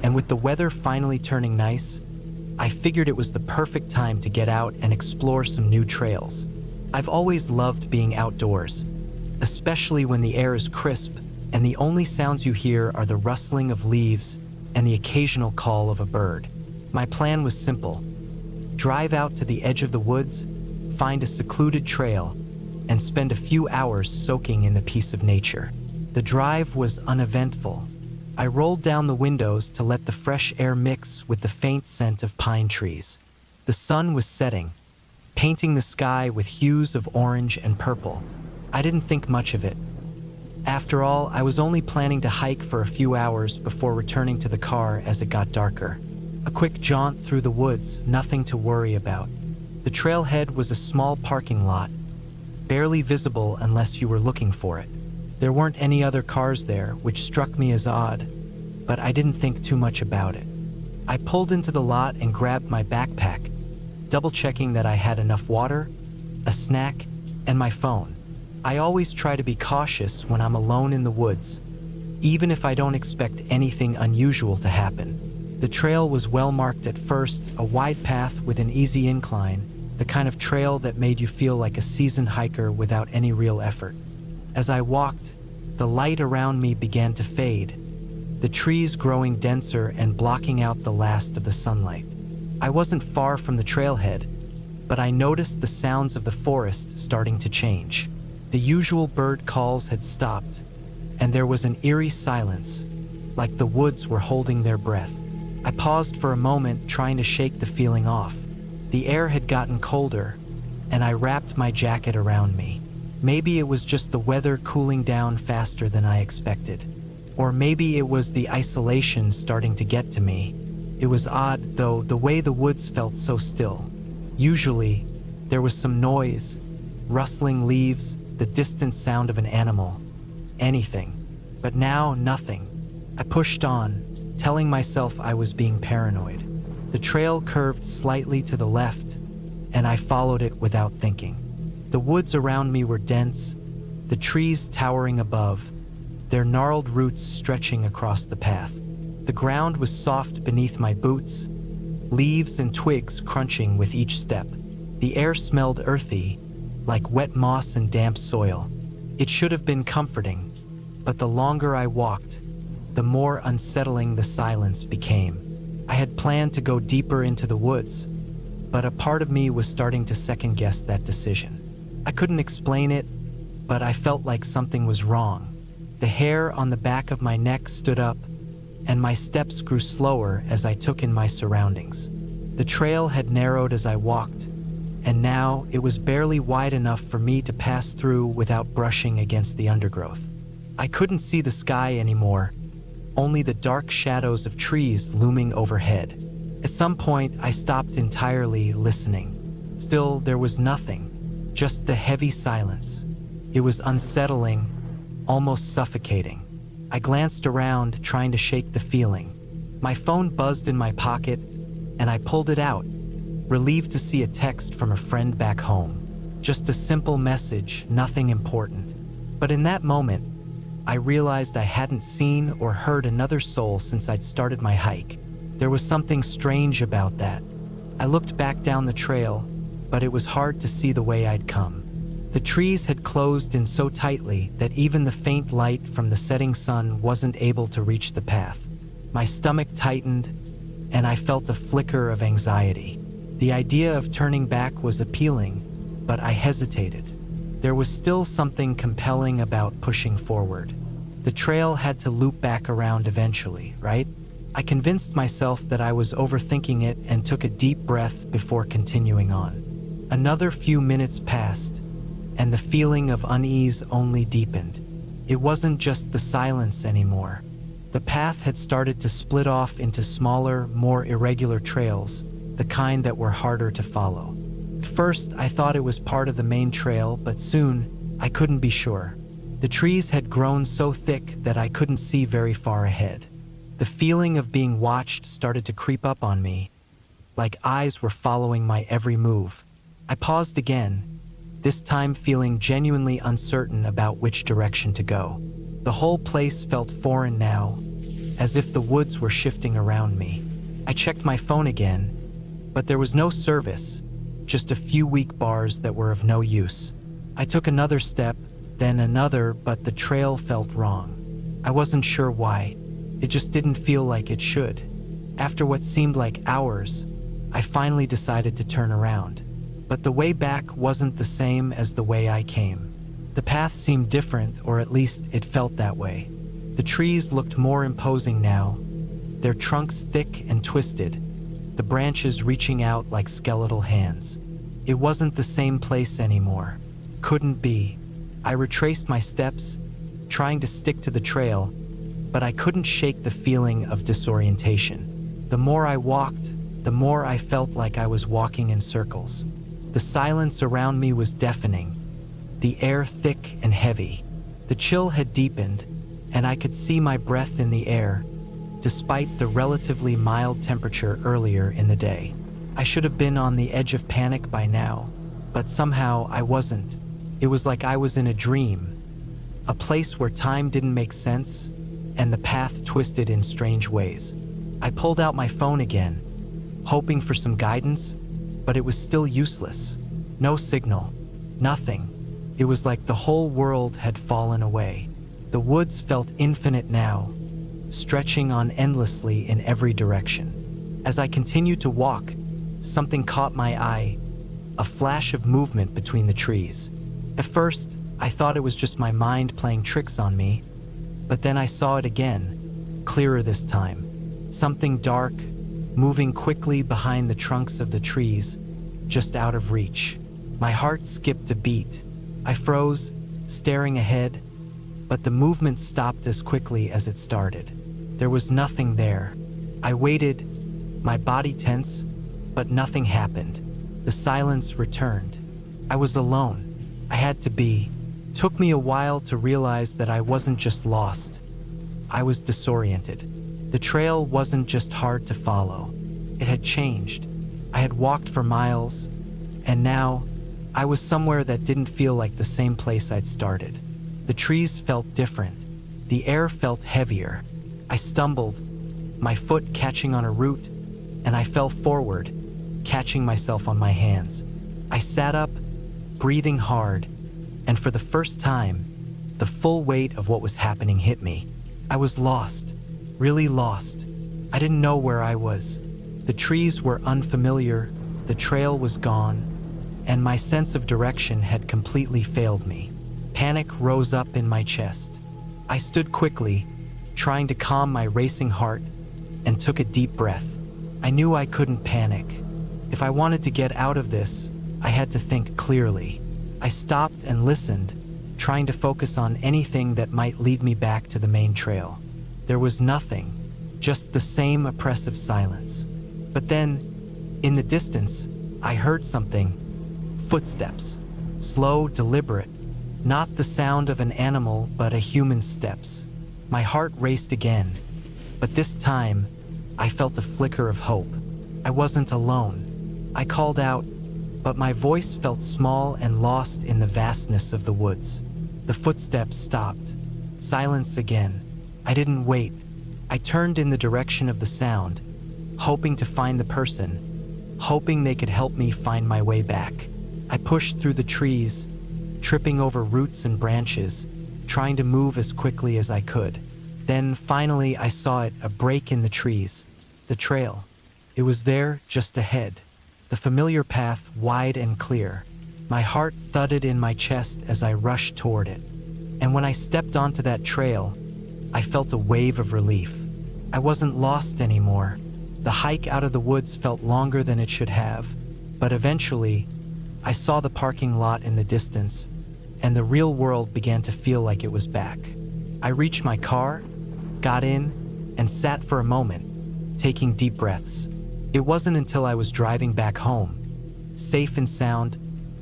and with the weather finally turning nice, I figured it was the perfect time to get out and explore some new trails. I've always loved being outdoors, especially when the air is crisp and the only sounds you hear are the rustling of leaves and the occasional call of a bird. My plan was simple: drive out to the edge of the woods, find a secluded trail, and spend a few hours soaking in the peace of nature. The drive was uneventful. I rolled down the windows to let the fresh air mix with the faint scent of pine trees. The sun was setting, painting the sky with hues of orange and purple. I didn't think much of it. After all, I was only planning to hike for a few hours before returning to the car as it got darker. A quick jaunt through the woods, nothing to worry about. The trailhead was a small parking lot, barely visible unless you were looking for it. There weren't any other cars there, which struck me as odd, but I didn't think too much about it. I pulled into the lot and grabbed my backpack, double-checking that I had enough water, a snack, and my phone. I always try to be cautious when I'm alone in the woods, even if I don't expect anything unusual to happen. The trail was well marked at first, a wide path with an easy incline, the kind of trail that made you feel like a seasoned hiker without any real effort. As I walked, the light around me began to fade, the trees growing denser and blocking out the last of the sunlight. I wasn't far from the trailhead, but I noticed the sounds of the forest starting to change. The usual bird calls had stopped, and there was an eerie silence, like the woods were holding their breath. I paused for a moment, trying to shake the feeling off. The air had gotten colder, and I wrapped my jacket around me. Maybe it was just the weather cooling down faster than I expected. Or maybe it was the isolation starting to get to me. It was odd, though, the way the woods felt so still. Usually, there was some noise, rustling leaves, the distant sound of an animal, anything. But now, nothing. I pushed on, telling myself I was being paranoid. The trail curved slightly to the left, and I followed it without thinking. The woods around me were dense, the trees towering above, their gnarled roots stretching across the path. The ground was soft beneath my boots, leaves and twigs crunching with each step. The air smelled earthy, like wet moss and damp soil. It should have been comforting, but the longer I walked, the more unsettling the silence became. I had planned to go deeper into the woods, but a part of me was starting to second-guess that decision. I couldn't explain it, but I felt like something was wrong. The hair on the back of my neck stood up, and my steps grew slower as I took in my surroundings. The trail had narrowed as I walked, and now it was barely wide enough for me to pass through without brushing against the undergrowth. I couldn't see the sky anymore, only the dark shadows of trees looming overhead. At some point, I stopped entirely, listening. Still, there was nothing. Just the heavy silence. It was unsettling, almost suffocating. I glanced around, trying to shake the feeling. My phone buzzed in my pocket, and I pulled it out, relieved to see a text from a friend back home. Just a simple message, nothing important. But in that moment, I realized I hadn't seen or heard another soul since I'd started my hike. There was something strange about that. I looked back down the trail, but it was hard to see the way I'd come. The trees had closed in so tightly that even the faint light from the setting sun wasn't able to reach the path. My stomach tightened, and I felt a flicker of anxiety. The idea of turning back was appealing, but I hesitated. There was still something compelling about pushing forward. The trail had to loop back around eventually, right? I convinced myself that I was overthinking it and took a deep breath before continuing on. Another few minutes passed, and the feeling of unease only deepened. It wasn't just the silence anymore. The path had started to split off into smaller, more irregular trails, the kind that were harder to follow. At first, I thought it was part of the main trail, but soon, I couldn't be sure. The trees had grown so thick that I couldn't see very far ahead. The feeling of being watched started to creep up on me, like eyes were following my every move. I paused again, this time feeling genuinely uncertain about which direction to go. The whole place felt foreign now, as if the woods were shifting around me. I checked my phone again, but there was no service, just a few weak bars that were of no use. I took another step, then another, but the trail felt wrong. I wasn't sure why. It just didn't feel like it should. After what seemed like hours, I finally decided to turn around. But the way back wasn't the same as the way I came. The path seemed different, or at least it felt that way. The trees looked more imposing now, their trunks thick and twisted, the branches reaching out like skeletal hands. It wasn't the same place anymore. Couldn't be. I retraced my steps, trying to stick to the trail, but I couldn't shake the feeling of disorientation. The more I walked, the more I felt like I was walking in circles. The silence around me was deafening, the air thick and heavy. The chill had deepened, and I could see my breath in the air, despite the relatively mild temperature earlier in the day. I should have been on the edge of panic by now, but somehow I wasn't. It was like I was in a dream, a place where time didn't make sense, and the path twisted in strange ways. I pulled out my phone again, hoping for some guidance, but it was still useless. No signal, nothing. It was like the whole world had fallen away. The woods felt infinite now, stretching on endlessly in every direction. As I continued to walk, something caught my eye, a flash of movement between the trees. At first, I thought it was just my mind playing tricks on me, but then I saw it again, clearer this time. Something dark, moving quickly behind the trunks of the trees, just out of reach. My heart skipped a beat. I froze, staring ahead, but the movement stopped as quickly as it started. There was nothing there. I waited, my body tense, but nothing happened. The silence returned. I was alone. I had to be. It took me a while to realize that I wasn't just lost. I was disoriented. The trail wasn't just hard to follow. It had changed. I had walked for miles, and now I was somewhere that didn't feel like the same place I'd started. The trees felt different. The air felt heavier. I stumbled, my foot catching on a root, and I fell forward, catching myself on my hands. I sat up, breathing hard, and for the first time, the full weight of what was happening hit me. I was lost, really lost. I didn't know where I was. The trees were unfamiliar, the trail was gone, and my sense of direction had completely failed me. Panic rose up in my chest. I stood quickly, trying to calm my racing heart, and took a deep breath. I knew I couldn't panic. If I wanted to get out of this, I had to think clearly. I stopped and listened, trying to focus on anything that might lead me back to the main trail. There was nothing, just the same oppressive silence. But then, in the distance, I heard something. Footsteps. Slow, deliberate. Not the sound of an animal, but a human's steps. My heart raced again, but this time, I felt a flicker of hope. I wasn't alone. I called out, but my voice felt small and lost in the vastness of the woods. The footsteps stopped. Silence again. I didn't wait. I turned in the direction of the sound, hoping to find the person, hoping they could help me find my way back. I pushed through the trees, tripping over roots and branches, trying to move as quickly as I could. Then finally I saw it, a break in the trees. The trail. It was there, just ahead, the familiar path, wide and clear. My heart thudded in my chest as I rushed toward it. And when I stepped onto that trail, I felt a wave of relief. I wasn't lost anymore. The hike out of the woods felt longer than it should have, but eventually, I saw the parking lot in the distance, and the real world began to feel like it was back. I reached my car, got in, and sat for a moment, taking deep breaths. It wasn't until I was driving back home, safe and sound,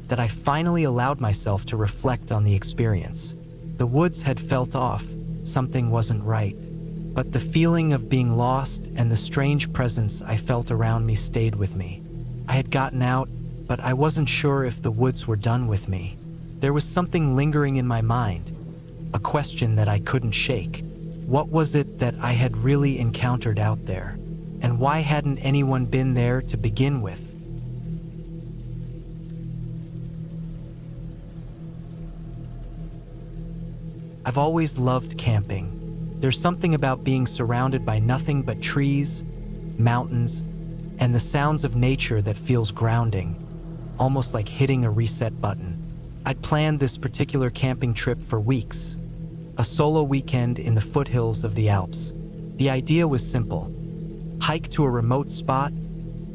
that I finally allowed myself to reflect on the experience. The woods had felt off, something wasn't right. But the feeling of being lost and the strange presence I felt around me stayed with me. I had gotten out, but I wasn't sure if the woods were done with me. There was something lingering in my mind, a question that I couldn't shake. What was it that I had really encountered out there? And why hadn't anyone been there to begin with? I've always loved camping. There's something about being surrounded by nothing but trees, mountains, and the sounds of nature that feels grounding, almost like hitting a reset button. I'd planned this particular camping trip for weeks, a solo weekend in the foothills of the Alps. The idea was simple: hike to a remote spot,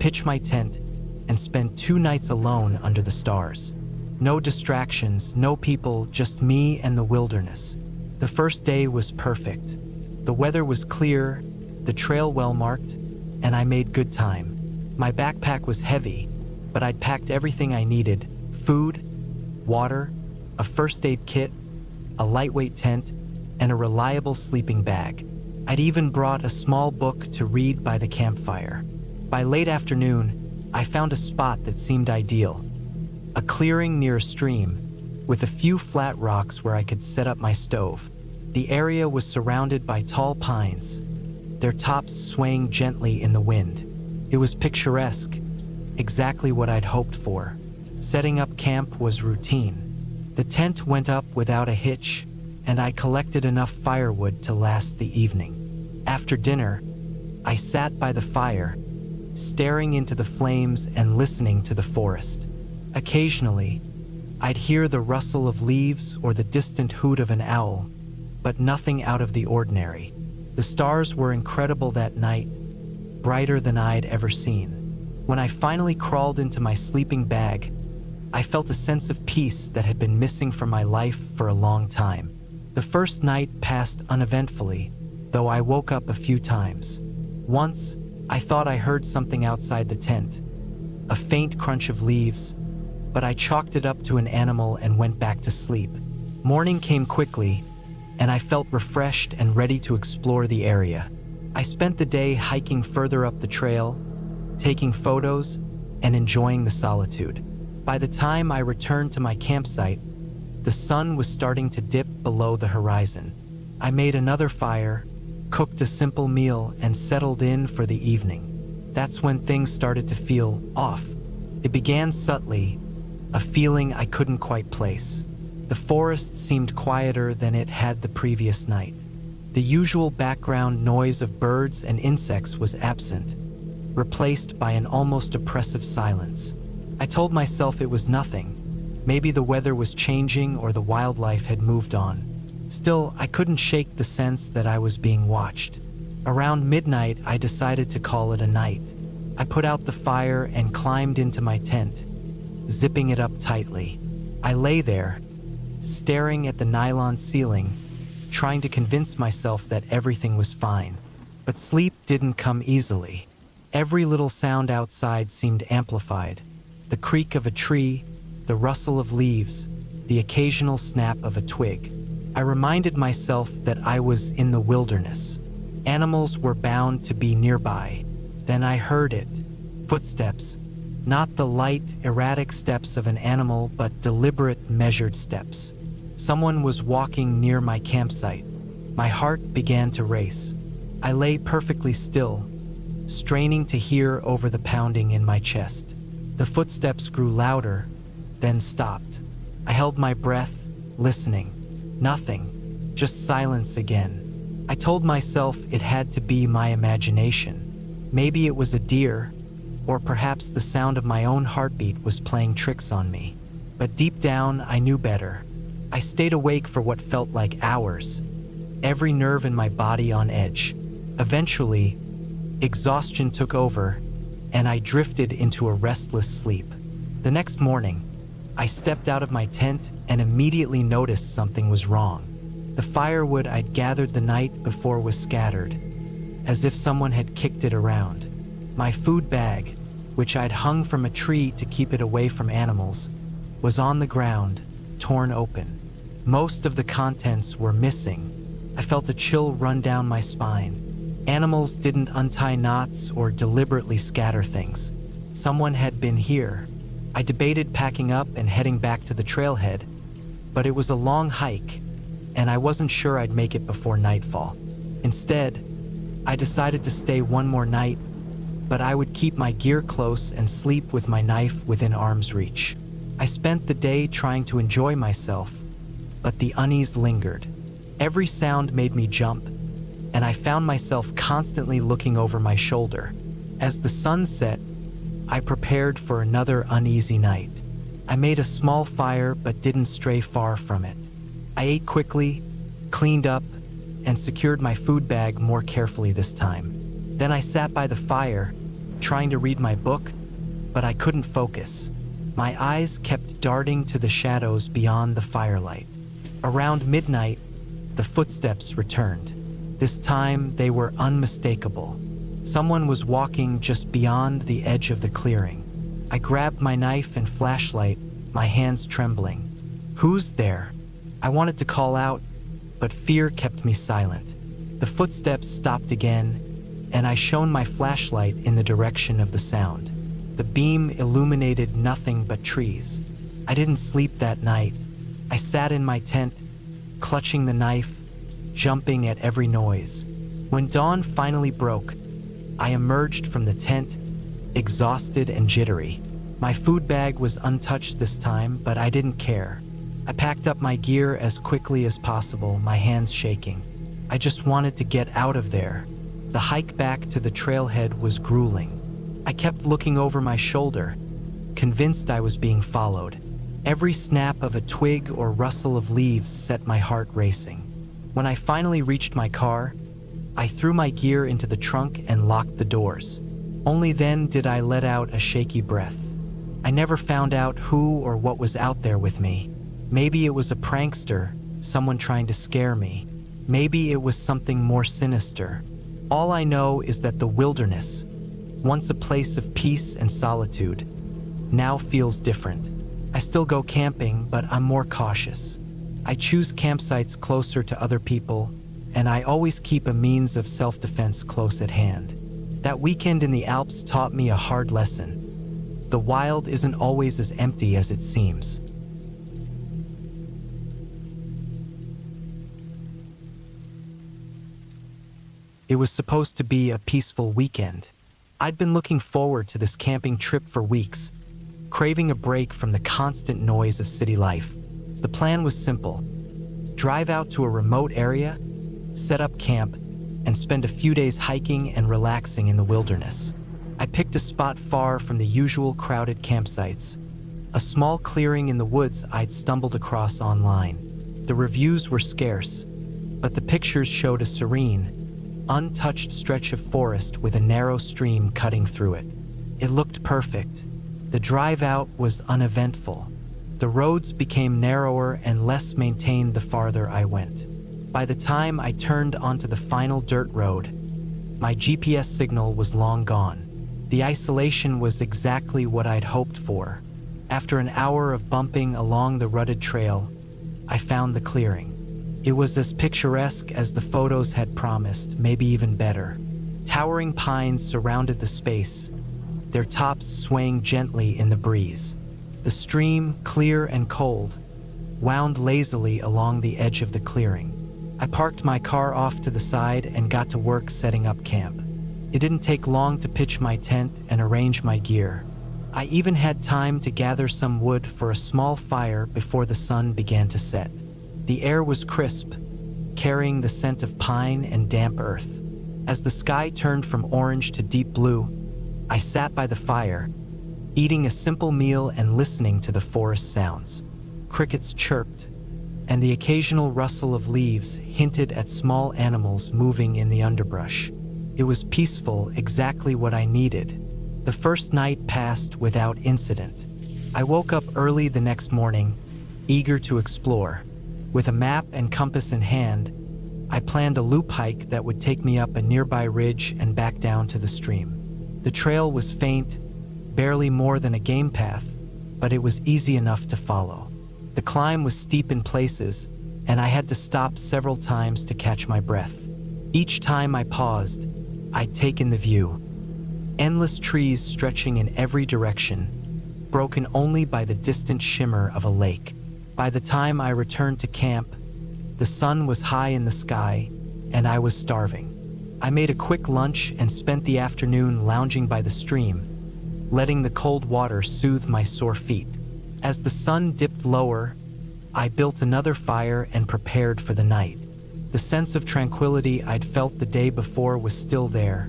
pitch my tent, and spend 2 nights alone under the stars. No distractions, no people, just me and the wilderness. The first day was perfect. The weather was clear, the trail well marked, and I made good time. My backpack was heavy, but I'd packed everything I needed: food, water, a first aid kit, a lightweight tent, and a reliable sleeping bag. I'd even brought a small book to read by the campfire. By late afternoon, I found a spot that seemed ideal: a clearing near a stream, with a few flat rocks where I could set up my stove. The area was surrounded by tall pines, their tops swaying gently in the wind. It was picturesque, exactly what I'd hoped for. Setting up camp was routine. The tent went up without a hitch, and I collected enough firewood to last the evening. After dinner, I sat by the fire, staring into the flames and listening to the forest. Occasionally, I'd hear the rustle of leaves or the distant hoot of an owl, but nothing out of the ordinary. The stars were incredible that night, brighter than I'd ever seen. When I finally crawled into my sleeping bag, I felt a sense of peace that had been missing from my life for a long time. The first night passed uneventfully, though I woke up a few times. Once, I thought I heard something outside the tent, a faint crunch of leaves, but I chalked it up to an animal and went back to sleep. Morning came quickly, and I felt refreshed and ready to explore the area. I spent the day hiking further up the trail, taking photos, and enjoying the solitude. By the time I returned to my campsite, the sun was starting to dip below the horizon. I made another fire, cooked a simple meal, and settled in for the evening. That's when things started to feel off. It began subtly, a feeling I couldn't quite place. The forest seemed quieter than it had the previous night. The usual background noise of birds and insects was absent, replaced by an almost oppressive silence. I told myself it was nothing. Maybe the weather was changing or the wildlife had moved on. Still, I couldn't shake the sense that I was being watched. Around midnight, I decided to call it a night. I put out the fire and climbed into my tent, zipping it up tightly. I lay there, staring at the nylon ceiling, trying to convince myself that everything was fine. But sleep didn't come easily. Every little sound outside seemed amplified: the creak of a tree, the rustle of leaves, the occasional snap of a twig. I reminded myself that I was in the wilderness. Animals were bound to be nearby. Then I heard it. Footsteps. Not the light, erratic steps of an animal, but deliberate, measured steps. Someone was walking near my campsite. My heart began to race. I lay perfectly still, straining to hear over the pounding in my chest. The footsteps grew louder, then stopped. I held my breath, listening. Nothing, just silence again. I told myself it had to be my imagination. Maybe it was a deer, or perhaps the sound of my own heartbeat was playing tricks on me. But deep down, I knew better. I stayed awake for what felt like hours, every nerve in my body on edge. Eventually, exhaustion took over, and I drifted into a restless sleep. The next morning, I stepped out of my tent and immediately noticed something was wrong. The firewood I'd gathered the night before was scattered, as if someone had kicked it around. My food bag, which I'd hung from a tree to keep it away from animals, was on the ground, torn open. Most of the contents were missing. I felt a chill run down my spine. Animals didn't untie knots or deliberately scatter things. Someone had been here. I debated packing up and heading back to the trailhead, but it was a long hike, and I wasn't sure I'd make it before nightfall. Instead, I decided to stay one more night, but I would keep my gear close and sleep with my knife within arm's reach. I spent the day trying to enjoy myself, but the unease lingered. Every sound made me jump, and I found myself constantly looking over my shoulder. As the sun set, I prepared for another uneasy night. I made a small fire but didn't stray far from it. I ate quickly, cleaned up, and secured my food bag more carefully this time. Then I sat by the fire, trying to read my book, but I couldn't focus. My eyes kept darting to the shadows beyond the firelight. Around midnight, the footsteps returned. This time, they were unmistakable. Someone was walking just beyond the edge of the clearing. I grabbed my knife and flashlight, my hands trembling. "Who's there?" I wanted to call out, but fear kept me silent. The footsteps stopped again, and I shone my flashlight in the direction of the sound. The beam illuminated nothing but trees. I didn't sleep that night. I sat in my tent, clutching the knife, jumping at every noise. When dawn finally broke, I emerged from the tent, exhausted and jittery. My food bag was untouched this time, but I didn't care. I packed up my gear as quickly as possible, my hands shaking. I just wanted to get out of there. The hike back to the trailhead was grueling. I kept looking over my shoulder, convinced I was being followed. Every snap of a twig or rustle of leaves set my heart racing. When I finally reached my car, I threw my gear into the trunk and locked the doors. Only then did I let out a shaky breath. I never found out who or what was out there with me. Maybe it was a prankster, someone trying to scare me. Maybe it was something more sinister. All I know is that the wilderness, once a place of peace and solitude, now feels different. I still go camping, but I'm more cautious. I choose campsites closer to other people, and I always keep a means of self-defense close at hand. That weekend in the Alps taught me a hard lesson. The wild isn't always as empty as it seems. It was supposed to be a peaceful weekend. I'd been looking forward to this camping trip for weeks, craving a break from the constant noise of city life. The plan was simple: drive out to a remote area, set up camp, and spend a few days hiking and relaxing in the wilderness. I picked a spot far from the usual crowded campsites, a small clearing in the woods I'd stumbled across online. The reviews were scarce, but the pictures showed a serene, untouched stretch of forest with a narrow stream cutting through it. It looked perfect. The drive out was uneventful. The roads became narrower and less maintained the farther I went. By the time I turned onto the final dirt road, my GPS signal was long gone. The isolation was exactly what I'd hoped for. After an hour of bumping along the rutted trail, I found the clearing. It was as picturesque as the photos had promised, maybe even better. Towering pines surrounded the space, their tops swaying gently in the breeze. The stream, clear and cold, wound lazily along the edge of the clearing. I parked my car off to the side and got to work setting up camp. It didn't take long to pitch my tent and arrange my gear. I even had time to gather some wood for a small fire before the sun began to set. The air was crisp, carrying the scent of pine and damp earth. As the sky turned from orange to deep blue, I sat by the fire, eating a simple meal and listening to the forest sounds. Crickets chirped, and the occasional rustle of leaves hinted at small animals moving in the underbrush. It was peaceful, exactly what I needed. The first night passed without incident. I woke up early the next morning, eager to explore. With a map and compass in hand, I planned a loop hike that would take me up a nearby ridge and back down to the stream. The trail was faint, barely more than a game path, but it was easy enough to follow. The climb was steep in places, and I had to stop several times to catch my breath. Each time I paused, I'd take in the view. Endless trees stretching in every direction, broken only by the distant shimmer of a lake. By the time I returned to camp, the sun was high in the sky, and I was starving. I made a quick lunch and spent the afternoon lounging by the stream, letting the cold water soothe my sore feet. As the sun dipped lower, I built another fire and prepared for the night. The sense of tranquility I'd felt the day before was still there,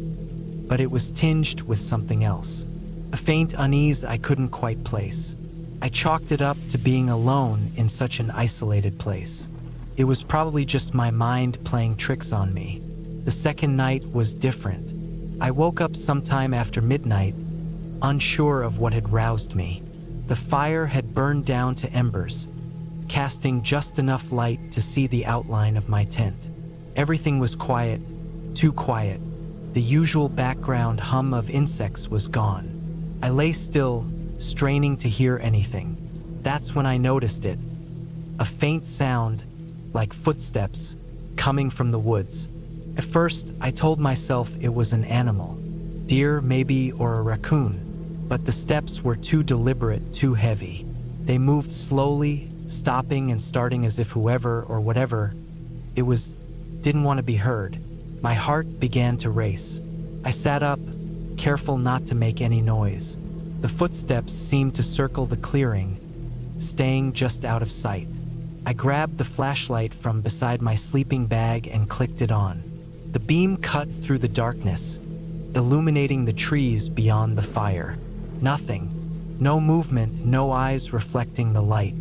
but it was tinged with something else. A faint unease I couldn't quite place. I chalked it up to being alone in such an isolated place. It was probably just my mind playing tricks on me. The second night was different. I woke up sometime after midnight, unsure of what had roused me. The fire had burned down to embers, casting just enough light to see the outline of my tent. Everything was quiet, too quiet. The usual background hum of insects was gone. I lay still, straining to hear anything. That's when I noticed it. A faint sound, like footsteps, coming from the woods. At first, I told myself it was an animal, deer maybe, or a raccoon. But the steps were too deliberate, too heavy. They moved slowly, stopping and starting as if whoever or whatever it was didn't want to be heard. My heart began to race. I sat up, careful not to make any noise. The footsteps seemed to circle the clearing, staying just out of sight. I grabbed the flashlight from beside my sleeping bag and clicked it on. The beam cut through the darkness, illuminating the trees beyond the fire. Nothing. No movement, no eyes reflecting the light.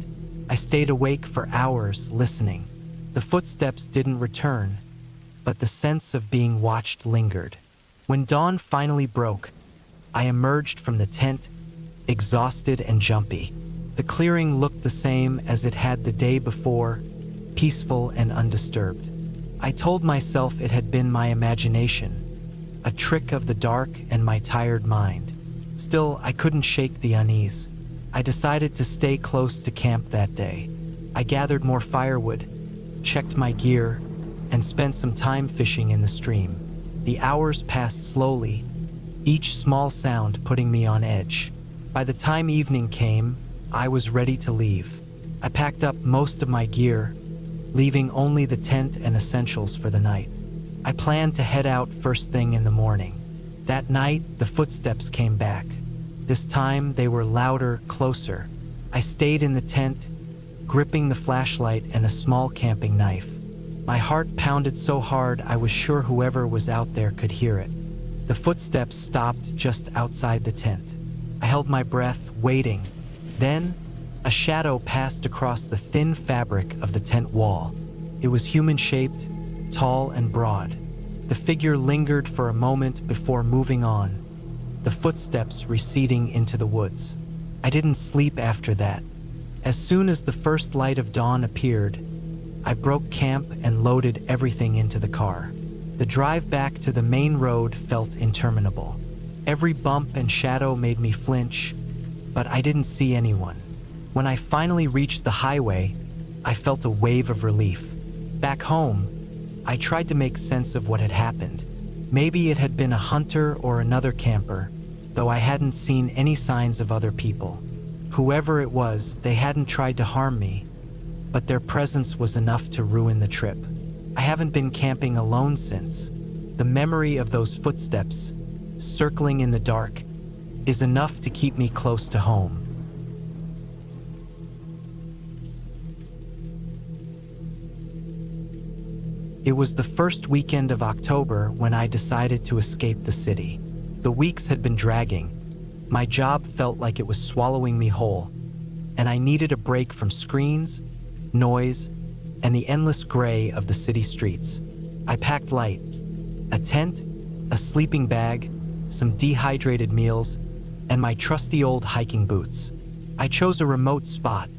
I stayed awake for hours, listening. The footsteps didn't return, but the sense of being watched lingered. When dawn finally broke, I emerged from the tent, exhausted and jumpy. The clearing looked the same as it had the day before, peaceful and undisturbed. I told myself it had been my imagination, a trick of the dark and my tired mind. Still, I couldn't shake the unease. I decided to stay close to camp that day. I gathered more firewood, checked my gear, and spent some time fishing in the stream. The hours passed slowly, each small sound putting me on edge. By the time evening came, I was ready to leave. I packed up most of my gear, leaving only the tent and essentials for the night. I planned to head out first thing in the morning. That night, the footsteps came back. This time, they were louder, closer. I stayed in the tent, gripping the flashlight and a small camping knife. My heart pounded so hard I was sure whoever was out there could hear it. The footsteps stopped just outside the tent. I held my breath, waiting. Then, a shadow passed across the thin fabric of the tent wall. It was human-shaped, tall and broad. The figure lingered for a moment before moving on, the footsteps receding into the woods. I didn't sleep after that. As soon as the first light of dawn appeared, I broke camp and loaded everything into the car. The drive back to the main road felt interminable. Every bump and shadow made me flinch, but I didn't see anyone. When I finally reached the highway, I felt a wave of relief. Back home, I tried to make sense of what had happened. Maybe it had been a hunter or another camper, though I hadn't seen any signs of other people. Whoever it was, they hadn't tried to harm me, but their presence was enough to ruin the trip. I haven't been camping alone since. The memory of those footsteps, circling in the dark, is enough to keep me close to home. It was the first weekend of October when I decided to escape the city. The weeks had been dragging. My job felt like it was swallowing me whole, and I needed a break from screens, noise, and the endless gray of the city streets. I packed light: a tent, a sleeping bag, some dehydrated meals, and my trusty old hiking boots. I chose a remote spot,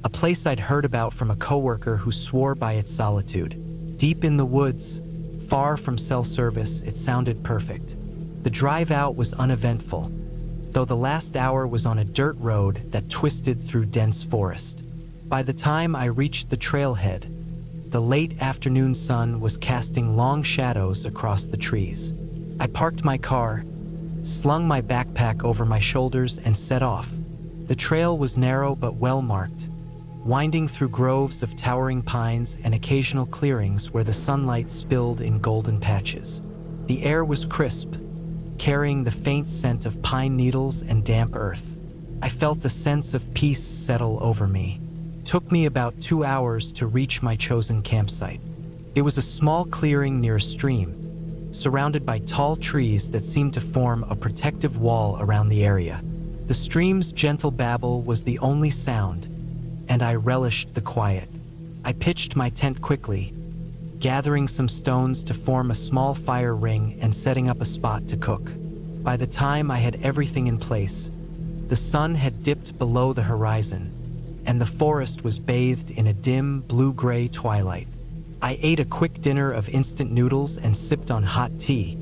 a place I'd heard about from a coworker who swore by its solitude. Deep in the woods, far from cell service, it sounded perfect. The drive out was uneventful, though the last hour was on a dirt road that twisted through dense forest. By the time I reached the trailhead, the late afternoon sun was casting long shadows across the trees. I parked my car, slung my backpack over my shoulders, and set off. The trail was narrow but well-marked, winding through groves of towering pines and occasional clearings where the sunlight spilled in golden patches. The air was crisp, carrying the faint scent of pine needles and damp earth. I felt a sense of peace settle over me. It took me about 2 hours to reach my chosen campsite. It was a small clearing near a stream, surrounded by tall trees that seemed to form a protective wall around the area. The stream's gentle babble was the only sound, and I relished the quiet. I pitched my tent quickly, gathering some stones to form a small fire ring and setting up a spot to cook. By the time I had everything in place, the sun had dipped below the horizon, and the forest was bathed in a dim, blue-gray twilight. I ate a quick dinner of instant noodles and sipped on hot tea,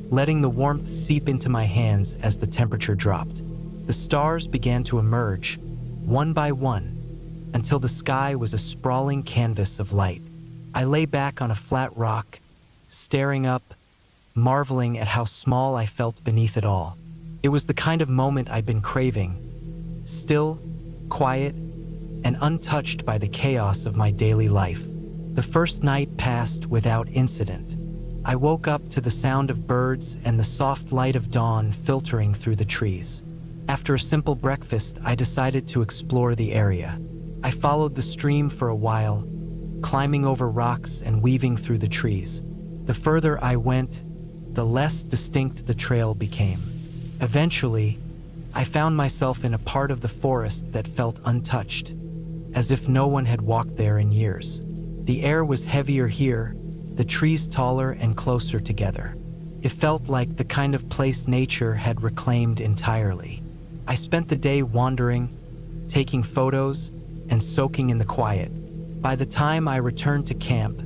letting the warmth seep into my hands as the temperature dropped. The stars began to emerge, one by one, until the sky was a sprawling canvas of light. I lay back on a flat rock, staring up, marveling at how small I felt beneath it all. It was the kind of moment I'd been craving, still, quiet, and untouched by the chaos of my daily life. The first night passed without incident. I woke up to the sound of birds and the soft light of dawn filtering through the trees. After a simple breakfast, I decided to explore the area. I followed the stream for a while, climbing over rocks and weaving through the trees. The further I went, the less distinct the trail became. Eventually, I found myself in a part of the forest that felt untouched, as if no one had walked there in years. The air was heavier here, the trees taller and closer together. It felt like the kind of place nature had reclaimed entirely. I spent the day wandering, taking photos, and soaking in the quiet. By the time I returned to camp,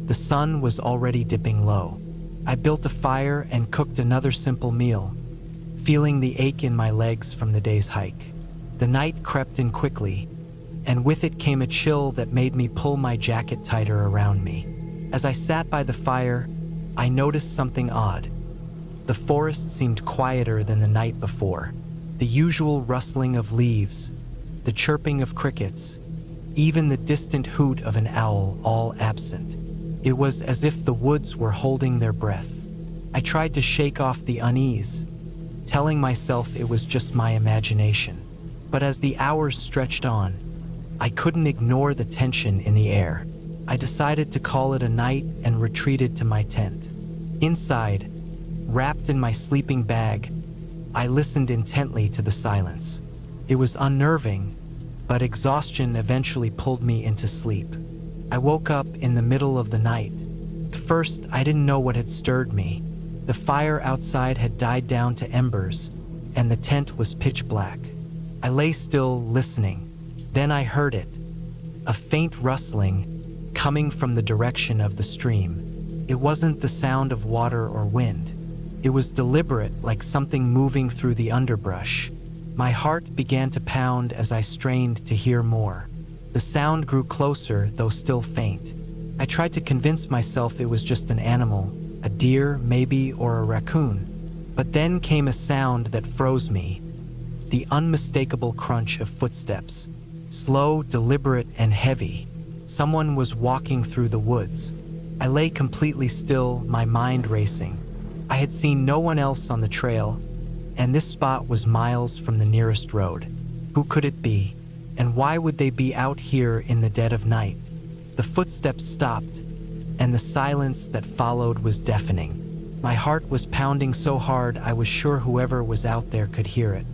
the sun was already dipping low. I built a fire and cooked another simple meal, feeling the ache in my legs from the day's hike. The night crept in quickly, and with it came a chill that made me pull my jacket tighter around me. As I sat by the fire, I noticed something odd. The forest seemed quieter than the night before. The usual rustling of leaves, the chirping of crickets, even the distant hoot of an owl, all absent. It was as if the woods were holding their breath. I tried to shake off the unease, telling myself it was just my imagination. But as the hours stretched on, I couldn't ignore the tension in the air. I decided to call it a night and retreated to my tent. Inside, wrapped in my sleeping bag, I listened intently to the silence. It was unnerving, but exhaustion eventually pulled me into sleep. I woke up in the middle of the night. At first, I didn't know what had stirred me. The fire outside had died down to embers, and the tent was pitch black. I lay still, listening. Then I heard it, a faint rustling coming from the direction of the stream. It wasn't the sound of water or wind. It was deliberate, like something moving through the underbrush. My heart began to pound as I strained to hear more. The sound grew closer, though still faint. I tried to convince myself it was just an animal, a deer, maybe, or a raccoon. But then came a sound that froze me, the unmistakable crunch of footsteps. Slow, deliberate, and heavy. Someone was walking through the woods. I lay completely still, my mind racing. I had seen no one else on the trail, and this spot was miles from the nearest road. Who could it be? And why would they be out here in the dead of night? The footsteps stopped, and the silence that followed was deafening. My heart was pounding so hard I was sure whoever was out there could hear it.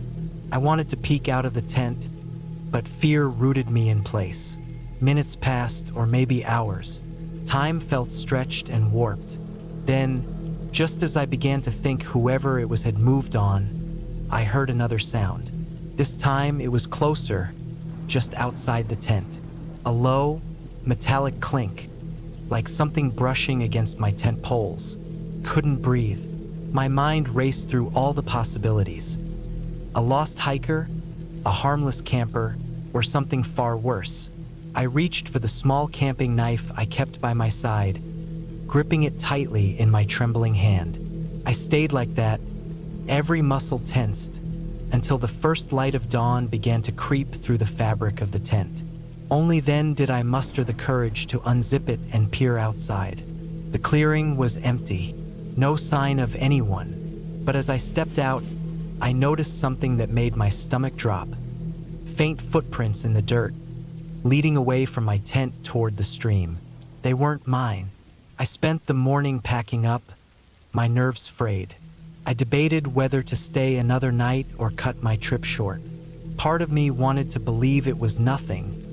I wanted to peek out of the tent, but fear rooted me in place. Minutes passed, or maybe hours. Time felt stretched and warped. Then, just as I began to think whoever it was had moved on, I heard another sound. This time it was closer, just outside the tent. A low, metallic clink, like something brushing against my tent poles. Couldn't breathe. My mind raced through all the possibilities. A lost hiker, a harmless camper, or something far worse. I reached for the small camping knife I kept by my side, gripping it tightly in my trembling hand. I stayed like that, every muscle tensed, until the first light of dawn began to creep through the fabric of the tent. Only then did I muster the courage to unzip it and peer outside. The clearing was empty, no sign of anyone, but as I stepped out, I noticed something that made my stomach drop. Faint footprints in the dirt, leading away from my tent toward the stream. They weren't mine. I spent the morning packing up, my nerves frayed. I debated whether to stay another night or cut my trip short. Part of me wanted to believe it was nothing,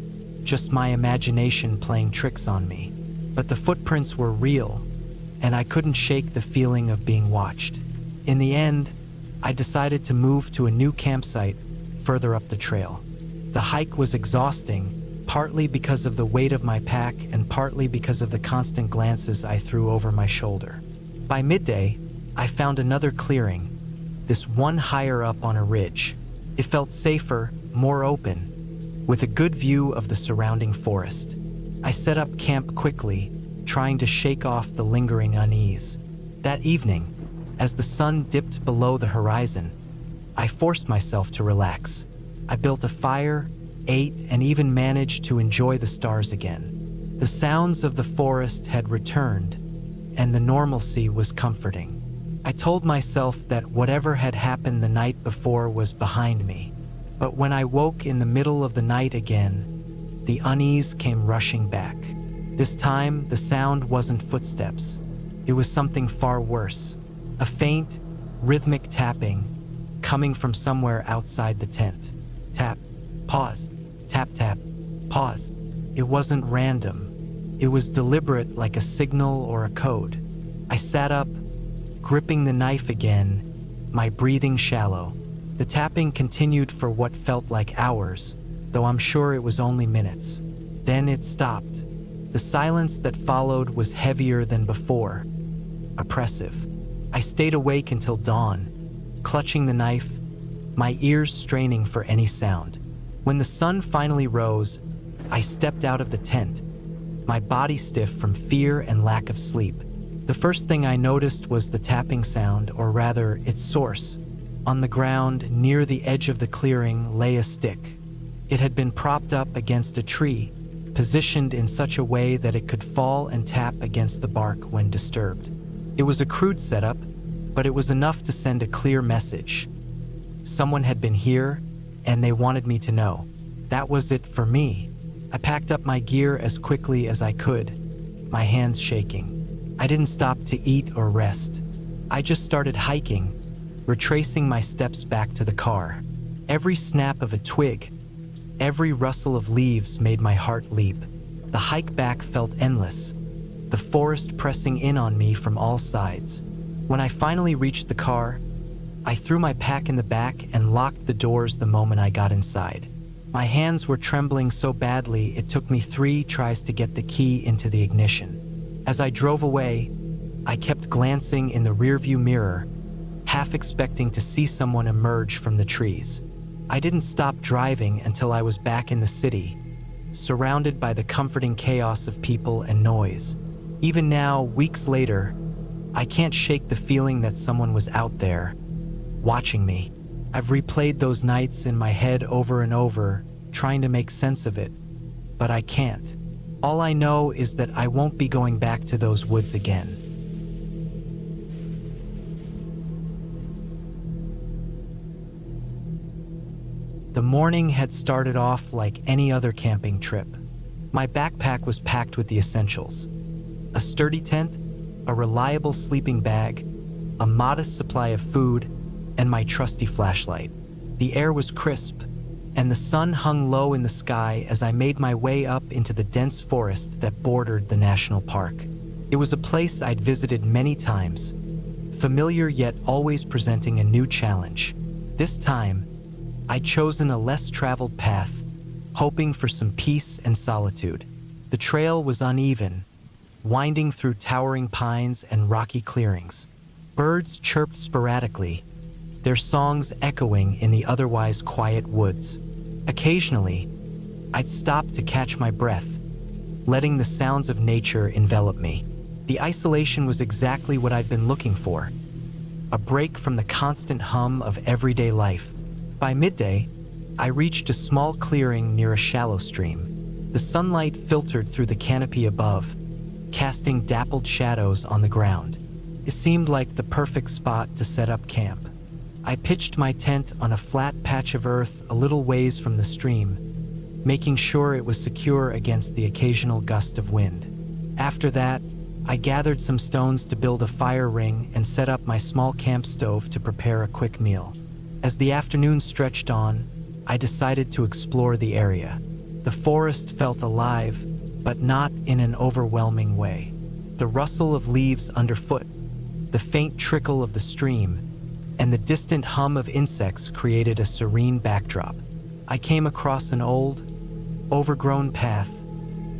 just my imagination playing tricks on me. But the footprints were real, and I couldn't shake the feeling of being watched. In the end, I decided to move to a new campsite further up the trail. The hike was exhausting, partly because of the weight of my pack and partly because of the constant glances I threw over my shoulder. By midday, I found another clearing, this one higher up on a ridge. It felt safer, more open, with a good view of the surrounding forest. I set up camp quickly, trying to shake off the lingering unease. That evening, as the sun dipped below the horizon, I forced myself to relax. I built a fire, ate, and even managed to enjoy the stars again. The sounds of the forest had returned, and the normalcy was comforting. I told myself that whatever had happened the night before was behind me. But when I woke in the middle of the night again, the unease came rushing back. This time, the sound wasn't footsteps. It was something far worse. A faint, rhythmic tapping coming from somewhere outside the tent. Tap, pause, tap, tap, pause. It wasn't random. It was deliberate, like a signal or a code. I sat up, gripping the knife again, my breathing shallow. The tapping continued for what felt like hours, though I'm sure it was only minutes. Then it stopped. The silence that followed was heavier than before, oppressive. I stayed awake until dawn, clutching the knife, my ears straining for any sound. When the sun finally rose, I stepped out of the tent, my body stiff from fear and lack of sleep. The first thing I noticed was the tapping sound, or rather, its source. On the ground, near the edge of the clearing, lay a stick. It had been propped up against a tree, positioned in such a way that it could fall and tap against the bark when disturbed. It was a crude setup, but it was enough to send a clear message. Someone had been here, and they wanted me to know. That was it for me. I packed up my gear as quickly as I could, my hands shaking. I didn't stop to eat or rest. I just started hiking, retracing my steps back to the car. Every snap of a twig, every rustle of leaves made my heart leap. The hike back felt endless, the forest pressing in on me from all sides. When I finally reached the car, I threw my pack in the back and locked the doors the moment I got inside. My hands were trembling so badly it took me 3 tries to get the key into the ignition. As I drove away, I kept glancing in the rearview mirror, half expecting to see someone emerge from the trees. I didn't stop driving until I was back in the city, surrounded by the comforting chaos of people and noise. Even now, weeks later, I can't shake the feeling that someone was out there, watching me. I've replayed those nights in my head over and over, trying to make sense of it, but I can't. All I know is that I won't be going back to those woods again. The morning had started off like any other camping trip. My backpack was packed with the essentials: A sturdy tent, a reliable sleeping bag, a modest supply of food, and my trusty flashlight. The air was crisp, and the sun hung low in the sky as I made my way up into the dense forest that bordered the national park. It was a place I'd visited many times, familiar yet always presenting a new challenge. This time, I'd chosen a less traveled path, hoping for some peace and solitude. The trail was uneven, winding through towering pines and rocky clearings. Birds chirped sporadically, their songs echoing in the otherwise quiet woods. Occasionally, I'd stop to catch my breath, letting the sounds of nature envelop me. The isolation was exactly what I'd been looking for, a break from the constant hum of everyday life. By midday, I reached a small clearing near a shallow stream. The sunlight filtered through the canopy above, casting dappled shadows on the ground. It seemed like the perfect spot to set up camp. I pitched my tent on a flat patch of earth a little ways from the stream, making sure it was secure against the occasional gust of wind. After that, I gathered some stones to build a fire ring and set up my small camp stove to prepare a quick meal. As the afternoon stretched on, I decided to explore the area. The forest felt alive, but not in an overwhelming way. The rustle of leaves underfoot, the faint trickle of the stream, and the distant hum of insects created a serene backdrop. I came across an old, overgrown path,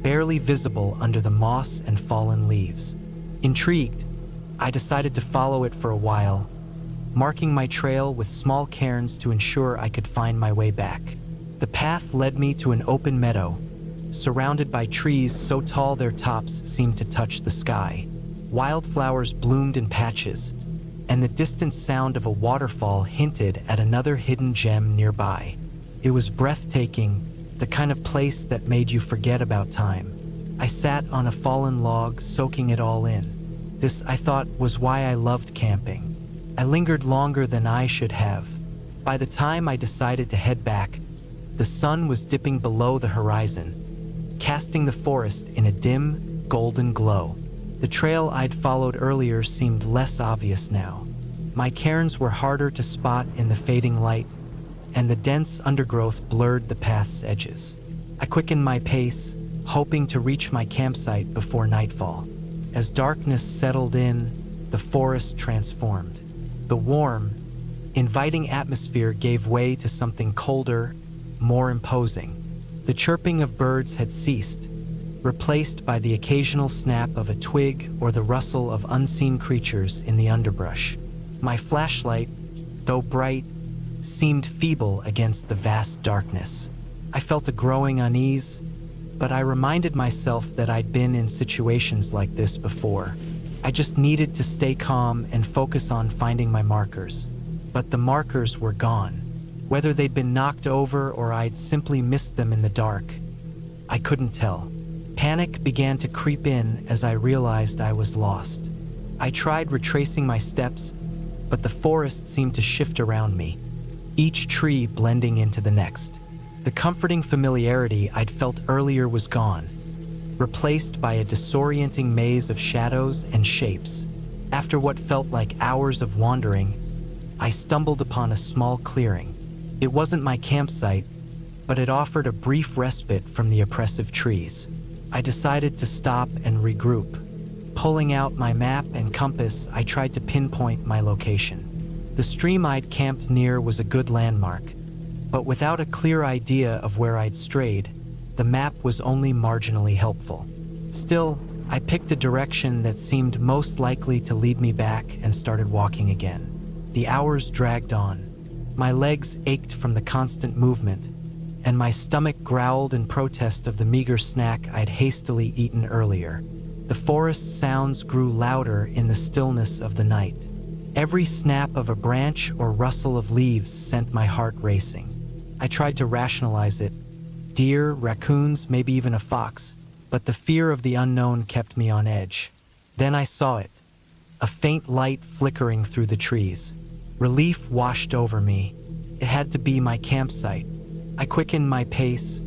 barely visible under the moss and fallen leaves. Intrigued, I decided to follow it for a while, marking my trail with small cairns to ensure I could find my way back. The path led me to an open meadow, surrounded by trees so tall their tops seemed to touch the sky. Wildflowers bloomed in patches, and the distant sound of a waterfall hinted at another hidden gem nearby. It was breathtaking, the kind of place that made you forget about time. I sat on a fallen log, soaking it all in. This, I thought, was why I loved camping. I lingered longer than I should have. By the time I decided to head back, the sun was dipping below the horizon, casting the forest in a dim, golden glow. The trail I'd followed earlier seemed less obvious now. My cairns were harder to spot in the fading light, and the dense undergrowth blurred the path's edges. I quickened my pace, hoping to reach my campsite before nightfall. As darkness settled in, the forest transformed. The warm, inviting atmosphere gave way to something colder, more imposing. The chirping of birds had ceased, replaced by the occasional snap of a twig or the rustle of unseen creatures in the underbrush. My flashlight, though bright, seemed feeble against the vast darkness. I felt a growing unease, but I reminded myself that I'd been in situations like this before. I just needed to stay calm and focus on finding my markers. But the markers were gone. Whether they'd been knocked over or I'd simply missed them in the dark, I couldn't tell. Panic began to creep in as I realized I was lost. I tried retracing my steps, but the forest seemed to shift around me, each tree blending into the next. The comforting familiarity I'd felt earlier was gone, replaced by a disorienting maze of shadows and shapes. After what felt like hours of wandering, I stumbled upon a small clearing. It wasn't my campsite, but it offered a brief respite from the oppressive trees. I decided to stop and regroup. Pulling out my map and compass, I tried to pinpoint my location. The stream I'd camped near was a good landmark, but without a clear idea of where I'd strayed, the map was only marginally helpful. Still, I picked a direction that seemed most likely to lead me back and started walking again. The hours dragged on. My legs ached from the constant movement, and my stomach growled in protest of the meager snack I'd hastily eaten earlier. The forest sounds grew louder in the stillness of the night. Every snap of a branch or rustle of leaves sent my heart racing. I tried to rationalize it. Deer, raccoons, maybe even a fox, but the fear of the unknown kept me on edge. Then I saw it, a faint light flickering through the trees. Relief washed over me. It had to be my campsite. I quickened my pace,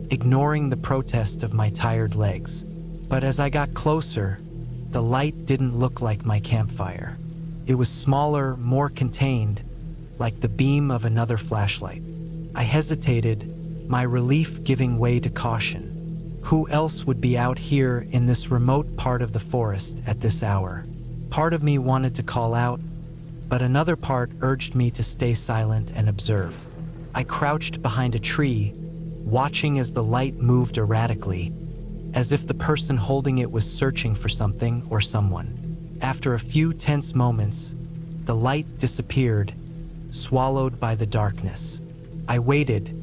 ignoring the protest of my tired legs. But as I got closer, The light didn't look like my campfire. It was smaller, more contained, like the beam of another flashlight. I hesitated, my relief giving way to caution. Who else would be out here in this remote part of the forest at this hour? Part of me wanted to call out, but another part urged me to stay silent and observe. I crouched behind a tree, watching as the light moved erratically, as if the person holding it was searching for something or someone. After a few tense moments, the light disappeared, swallowed by the darkness. I waited,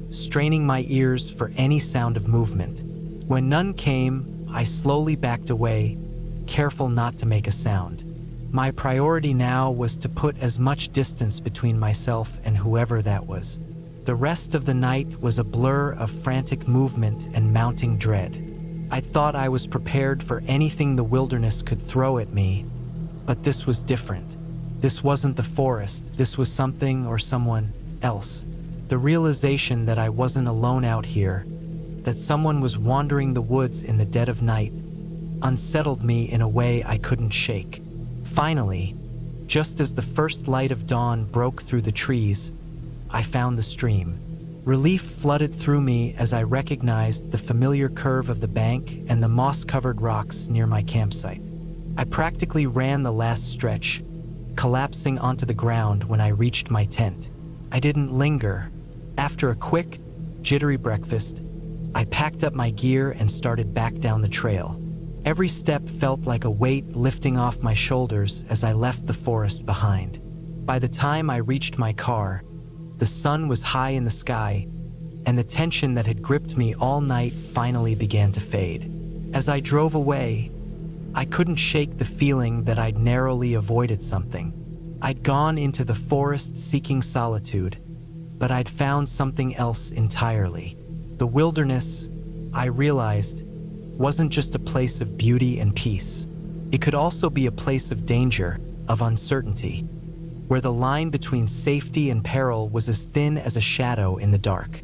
straining my ears for any sound of movement. When none came, I slowly backed away, careful not to make a sound. My priority now was to put as much distance between myself and whoever that was. The rest of the night was a blur of frantic movement and mounting dread. I thought I was prepared for anything the wilderness could throw at me, but this was different. This wasn't the forest, this was something or someone else. The realization that I wasn't alone out here, that someone was wandering the woods in the dead of night, unsettled me in a way I couldn't shake. Finally, just as the first light of dawn broke through the trees, I found the stream. Relief flooded through me as I recognized the familiar curve of the bank and the moss-covered rocks near my campsite. I practically ran the last stretch, collapsing onto the ground when I reached my tent. I didn't linger. After a quick, jittery breakfast, I packed up my gear and started back down the trail. Every step felt like a weight lifting off my shoulders as I left the forest behind. By the time I reached my car, the sun was high in the sky, and the tension that had gripped me all night finally began to fade. As I drove away, I couldn't shake the feeling that I'd narrowly avoided something. I'd gone into the forest seeking solitude, but I'd found something else entirely. The wilderness, I realized, wasn't just a place of beauty and peace. It could also be a place of danger, of uncertainty, where the line between safety and peril was as thin as a shadow in the dark.